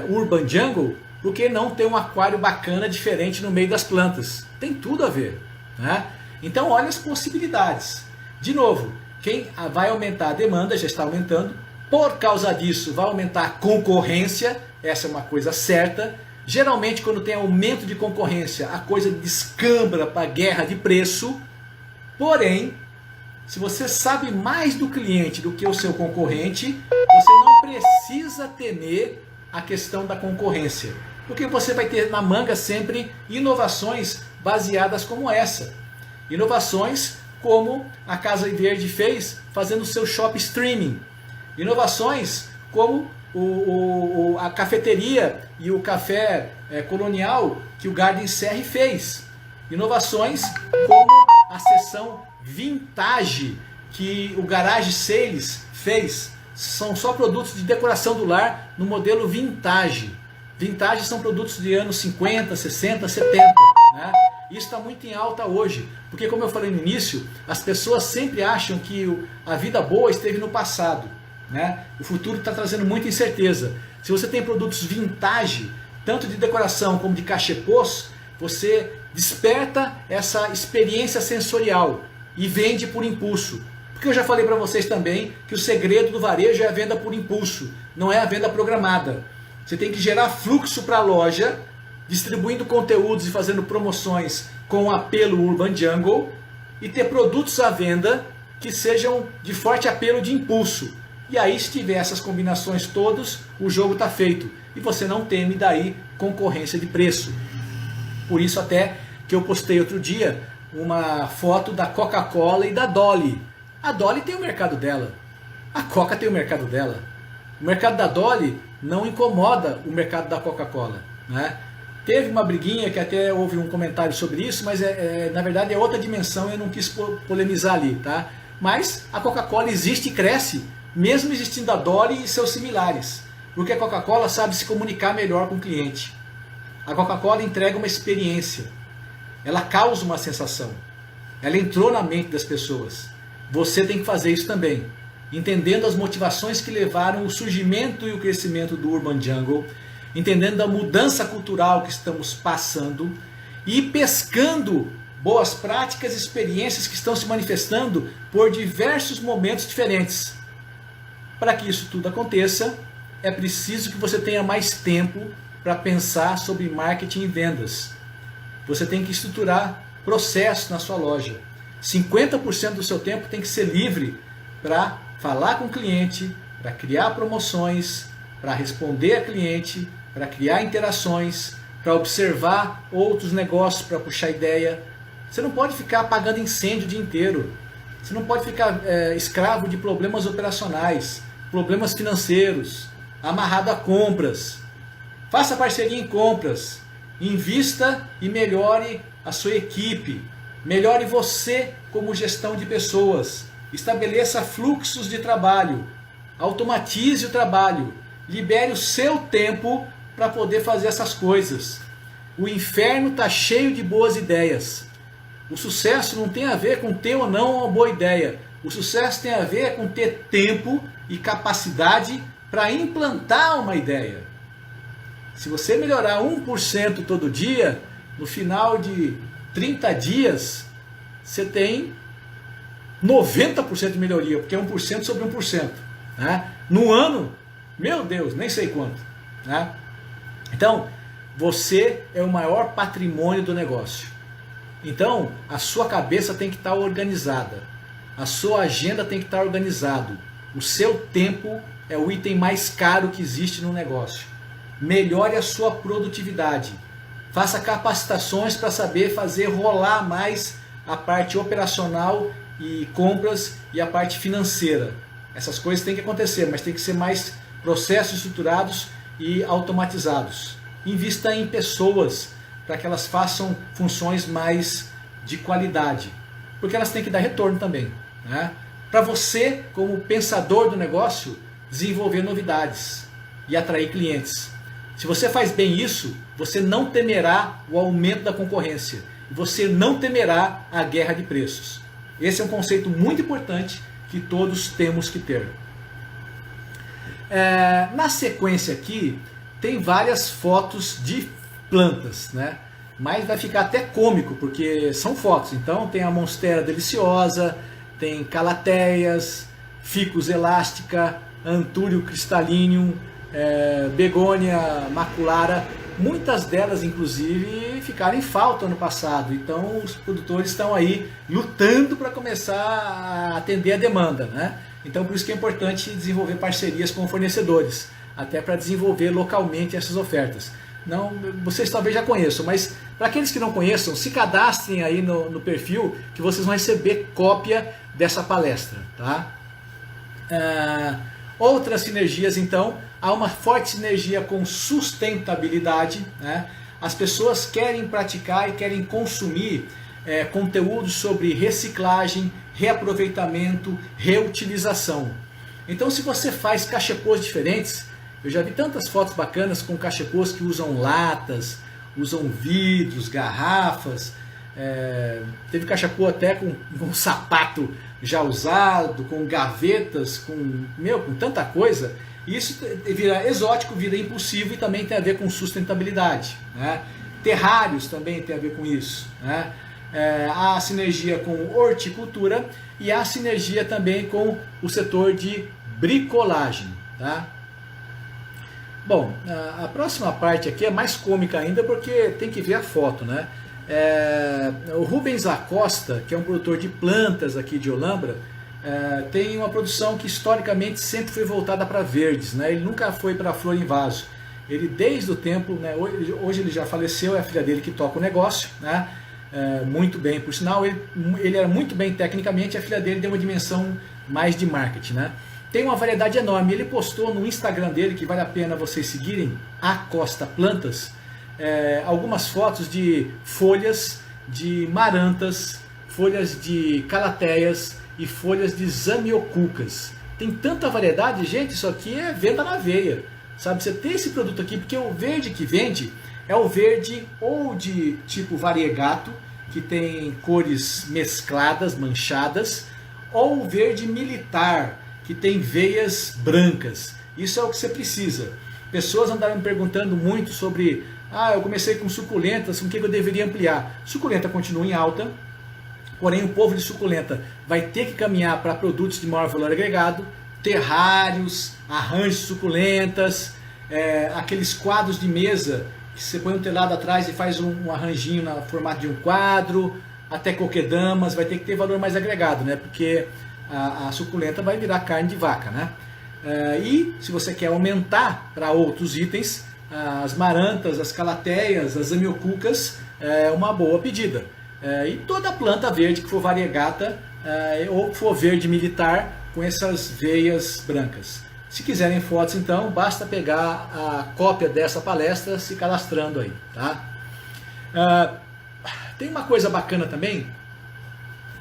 urban jungle, por que não ter um aquário bacana, diferente no meio das plantas? Tem tudo a ver, né? Então olha as possibilidades. De novo, quem vai aumentar a demanda, já está aumentando. Por causa disso, vai aumentar a concorrência, essa é uma coisa certa. Geralmente, quando tem aumento de concorrência, a coisa descambra para guerra de preço. Porém, se você sabe mais do cliente do que o seu concorrente, você não precisa temer a questão da concorrência. Porque você vai ter na manga sempre inovações baseadas como essa. Inovações como a Casa Verde fez, fazendo o seu shop streaming. Inovações como a cafeteria e o café colonial que o Garden Serre fez. Inovações como a seção vintage que o Garage Sales fez. São só produtos de decoração do lar no modelo vintage. Vintage são produtos de anos 50, 60, 70. Né? Isso está muito em alta hoje. Porque, como eu falei no início, as pessoas sempre acham que a vida boa esteve no passado. Né? O futuro está trazendo muita incerteza. Se você tem produtos vintage, tanto de decoração como de cachepôs, você desperta essa experiência sensorial e vende por impulso. Porque eu já falei para vocês também que o segredo do varejo é a venda por impulso, não é a venda programada. Você tem que gerar fluxo para a loja, distribuindo conteúdos e fazendo promoções com apelo Urban Jungle e ter produtos à venda que sejam de forte apelo de impulso. E aí, se tiver essas combinações todas, o jogo está feito. E você não teme daí concorrência de preço. Por isso até que eu postei outro dia uma foto da Coca-Cola e da Dolly. A Dolly tem o mercado dela. A Coca tem o mercado dela. O mercado da Dolly não incomoda o mercado da Coca-Cola, né? Teve uma briguinha que até houve um comentário sobre isso, mas na verdade é outra dimensão e eu não quis polemizar ali, tá? Mas a Coca-Cola existe e cresce, mesmo existindo a Dolly e seus similares, porque a Coca-Cola sabe se comunicar melhor com o cliente. A Coca-Cola entrega uma experiência, ela causa uma sensação, ela entrou na mente das pessoas. Você tem que fazer isso também, entendendo as motivações que levaram o surgimento e o crescimento do Urban Jungle, entendendo a mudança cultural que estamos passando e pescando boas práticas e experiências que estão se manifestando por diversos momentos diferentes. Para que isso tudo aconteça, é preciso que você tenha mais tempo para pensar sobre marketing e vendas. Você tem que estruturar processos na sua loja. 50% do seu tempo tem que ser livre para falar com o cliente, para criar promoções, para responder a cliente, para criar interações, para observar outros negócios, para puxar ideia. Você não pode ficar apagando incêndio o dia inteiro. Você não pode ficar escravo de problemas operacionais, problemas financeiros, amarrado a compras. Faça parceria em compras, invista e melhore a sua equipe, melhore você como gestão de pessoas, estabeleça fluxos de trabalho, automatize o trabalho, libere o seu tempo para poder fazer essas coisas. O inferno está cheio de boas ideias. O sucesso não tem a ver com ter ou não uma boa ideia. O sucesso tem a ver com ter tempo e capacidade para implantar uma ideia. Se você melhorar 1% todo dia, no final de 30 dias, você tem 90% de melhoria, porque é 1% sobre 1%. Né? No ano, meu Deus, nem sei quanto. Né? Então, você é o maior patrimônio do negócio. Então, a sua cabeça tem que estar organizada. A sua agenda tem que estar organizada. O seu tempo é o item mais caro que existe no negócio. Melhore a sua produtividade. Faça capacitações para saber fazer rolar mais a parte operacional e compras e a parte financeira. Essas coisas têm que acontecer, mas tem que ser mais processos estruturados e automatizados. Invista em pessoas para que elas façam funções mais de qualidade, porque elas têm que dar retorno também. Né? Para você, como pensador do negócio, desenvolver novidades e atrair clientes. Se você faz bem isso, você não temerá o aumento da concorrência. Você não temerá a guerra de preços. Esse é um conceito muito importante que todos temos que ter. Na sequência aqui, tem várias fotos de plantas, né? Mas vai ficar até cômico, porque são fotos. Então tem a monstera deliciosa, tem calateias, ficus elástica, antúrio cristalineum, begônia maculara. Muitas delas, inclusive, ficaram em falta ano passado. Então os produtores estão aí lutando para começar a atender a demanda, né? Então por isso que é importante desenvolver parcerias com fornecedores, até para desenvolver localmente essas ofertas. Não, vocês talvez já conheçam, mas para aqueles que não conheçam, se cadastrem aí no perfil que vocês vão receber cópia dessa palestra. Tá? Outras sinergias, então, há uma forte sinergia com sustentabilidade. Né? As pessoas querem praticar e querem consumir conteúdos sobre reciclagem, reaproveitamento, reutilização. Então, se você faz cachepôs diferentes, eu já vi tantas fotos bacanas com cachepôs que usam latas, usam vidros, garrafas. Teve cachepô até com sapato já usado, com gavetas, com tanta coisa. E isso vira exótico, vira impulsivo e também tem a ver com sustentabilidade. Né? Terrários também tem a ver com isso. Né? Há a sinergia com horticultura e há a sinergia também com o setor de bricolagem. Tá? Bom, a próxima parte aqui é mais cômica ainda porque tem que ver a foto, né? O Rubens Acosta, que é um produtor de plantas aqui de Olambra, tem uma produção que historicamente sempre foi voltada para verdes, né? Ele nunca foi para flor em vaso. Ele desde o tempo, né, hoje ele já faleceu, é a filha dele que toca o negócio, né? Muito bem, por sinal, ele era muito bem tecnicamente, a filha dele deu uma dimensão mais de marketing, né? Tem uma variedade enorme. Ele postou no Instagram dele, que vale a pena vocês seguirem, Acosta Plantas, algumas fotos de folhas de marantas, folhas de calateias e folhas de zamioculcas. Tem tanta variedade, gente, isso aqui é venda na veia. Sabe, você tem esse produto aqui, porque o verde que vende é o verde ou de tipo variegato, que tem cores mescladas, manchadas, ou o verde militar, que tem veias brancas. Isso é o que você precisa. Pessoas andaram me perguntando muito sobre, eu comecei com suculentas, com o que eu deveria ampliar? Suculenta continua em alta, porém o povo de suculenta vai ter que caminhar para produtos de maior valor agregado, terrários, arranjos de suculentas, aqueles quadros de mesa que você põe um telado atrás e faz um arranjinho no formato de um quadro, até coquedamas, vai ter que ter valor mais agregado, né? Porque a suculenta vai virar carne de vaca, né? E se você quer aumentar para outros itens, as marantas, as calateias, as zamioculcas é uma boa pedida. E toda planta verde que for variegata ou que for verde militar com essas veias brancas. Se quiserem fotos, então, basta pegar a cópia dessa palestra se cadastrando aí. Tá? Tem uma coisa bacana também,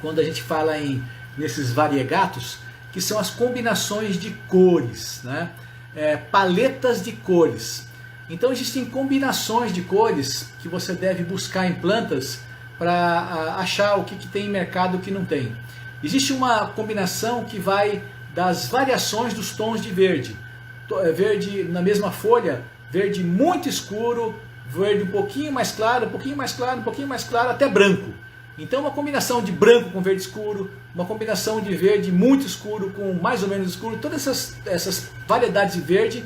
quando a gente fala nesses variegatos, que são as combinações de cores, né? Paletas de cores. Então existem combinações de cores que você deve buscar em plantas para achar o que tem em mercado e o que não tem. Existe uma combinação que vai das variações dos tons de verde. Verde na mesma folha, verde muito escuro, verde um pouquinho mais claro, um pouquinho mais claro, um pouquinho mais claro, até branco. Então uma combinação de branco com verde escuro, uma combinação de verde muito escuro com mais ou menos escuro, todas essas variedades de verde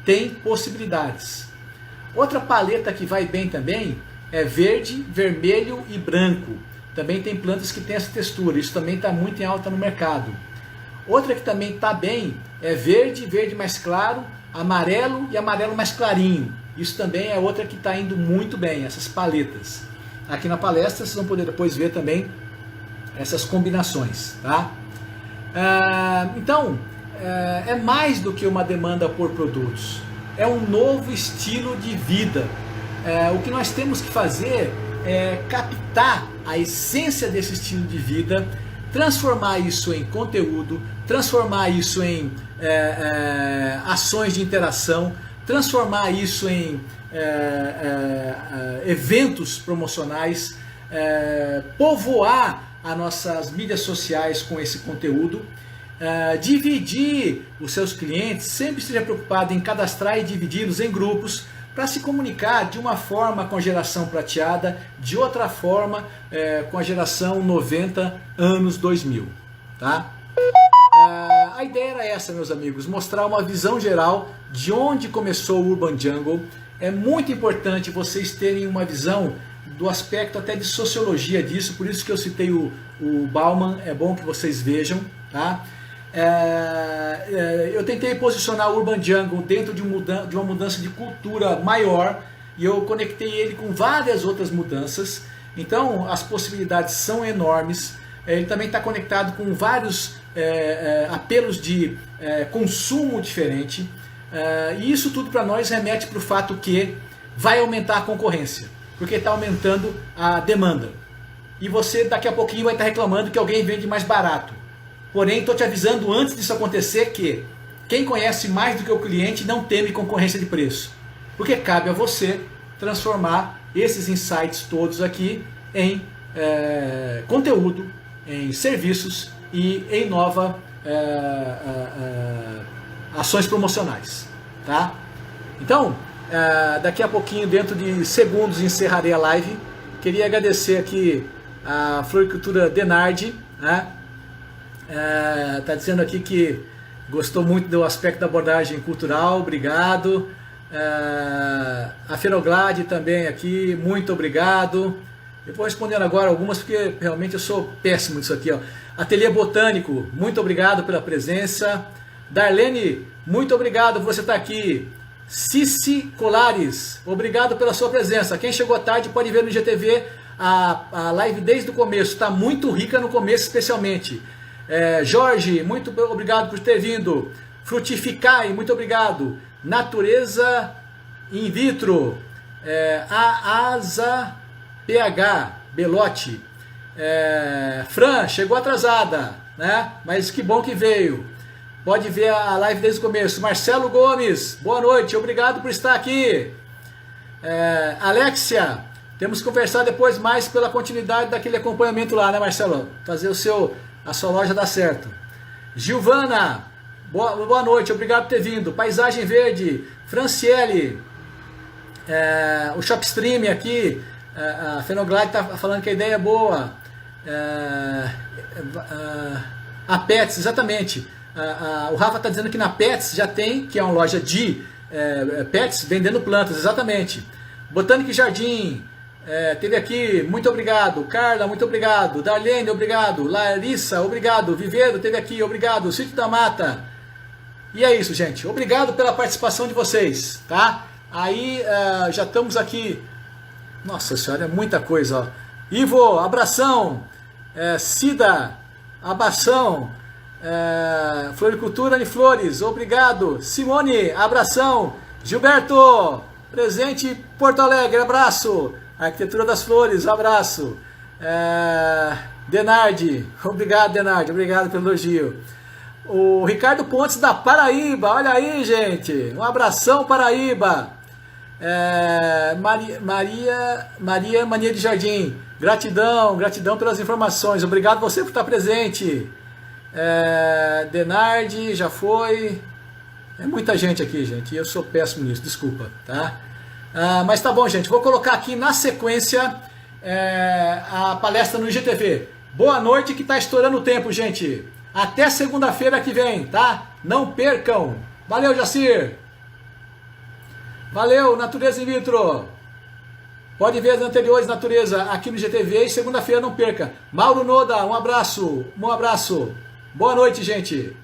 têm possibilidades. Outra paleta que vai bem também é verde, vermelho e branco. Também tem plantas que têm essa textura, isso também está muito em alta no mercado. Outra que também está bem é verde, verde mais claro, amarelo e amarelo mais clarinho. Isso também é outra que está indo muito bem, essas paletas. Aqui na palestra vocês vão poder depois ver também essas combinações. Tá? Então, é mais do que uma demanda por produtos. É um novo estilo de vida. O que nós temos que fazer é captar a essência desse estilo de vida, transformar isso em conteúdo, transformar isso em ações de interação, transformar isso em eventos promocionais, povoar as nossas mídias sociais com esse conteúdo, dividir os seus clientes, sempre esteja preocupado em cadastrar e dividi-los em grupos, para se comunicar de uma forma com a geração prateada, de outra forma com a geração 90 anos 2000. Tá? A ideia era essa, meus amigos, mostrar uma visão geral de onde começou o Urban Jungle. É muito importante vocês terem uma visão do aspecto até de sociologia disso, por isso que eu citei o Bauman, é bom que vocês vejam. Tá? Eu tentei posicionar o Urban Jungle dentro de uma mudança de cultura maior e eu conectei ele com várias outras mudanças, então as possibilidades são enormes. Ele também está conectado com vários apelos de consumo diferente, e isso tudo para nós remete para o fato que vai aumentar a concorrência, porque está aumentando a demanda e você daqui a pouquinho vai estar reclamando que alguém vende mais barato. Porém, estou te avisando antes disso acontecer que quem conhece mais do que o cliente não teme concorrência de preço. Porque cabe a você transformar esses insights todos aqui em conteúdo, em serviços e em novas ações promocionais. Tá? Então, daqui a pouquinho, dentro de segundos, encerrarei a live. Queria agradecer aqui a Floricultura Denardi, né? Tá dizendo aqui que gostou muito do aspecto da abordagem cultural, obrigado. A Fenoglade também aqui, muito obrigado. Eu vou respondendo agora algumas porque realmente eu sou péssimo nisso aqui. Ó. Ateliê Botânico, muito obrigado pela presença. Darlene, muito obrigado por você estar aqui. Cici Colares, obrigado pela sua presença. Quem chegou tarde pode ver no IGTV a live desde o começo, está muito rica no começo especialmente. Jorge, muito obrigado por ter vindo. Frutificai, muito obrigado. Natureza in vitro. A Asa PH Belotti. Fran, chegou atrasada, né? Mas que bom que veio. Pode ver a live desde o começo. Marcelo Gomes, boa noite, obrigado por estar aqui. Alexia, temos que conversar depois mais pela continuidade daquele acompanhamento lá, né, Marcelo? Fazer a sua loja dar certo. Gilvana, boa noite, obrigado por ter vindo. Paisagem Verde, Franciele, o Shopstream aqui, a Fenoglide está falando que a ideia é boa. A Pets, exatamente. O Rafa está dizendo que na Pets já tem, que é uma loja de pets vendendo plantas, exatamente. Botânica e Jardim, teve aqui, muito obrigado. Carla, muito obrigado. Darlene, obrigado. Larissa, obrigado. Viveiro, teve aqui, obrigado. Sítio da Mata. E é isso, gente. Obrigado pela participação de vocês, tá? Aí, já estamos aqui. Nossa senhora, é muita coisa, ó. Ivo, abração. Cida, abração. Floricultura de Flores, obrigado. Simone, abração. Gilberto, presente Porto Alegre, abraço. Arquitetura das Flores, abraço. Denardi, obrigado, Denardi, obrigado pelo elogio. O Ricardo Pontes da Paraíba, olha aí, gente, um abração, Paraíba. Maria Mania de Jardim, Gratidão, gratidão pelas informações. Obrigado você por estar presente. Denardi, já foi. É muita gente aqui, gente. Eu sou péssimo nisso, desculpa, tá? Mas tá bom, gente. Vou colocar aqui na sequência a palestra no IGTV. Boa noite, que tá estourando o tempo, gente. Até segunda-feira que vem, tá? Não percam. Valeu, Jacir. Valeu, Natureza in Vitro. Pode ver as anteriores Natureza aqui no IGTV e segunda-feira não perca. Mauro Noda, um abraço. Um abraço. Boa noite, gente.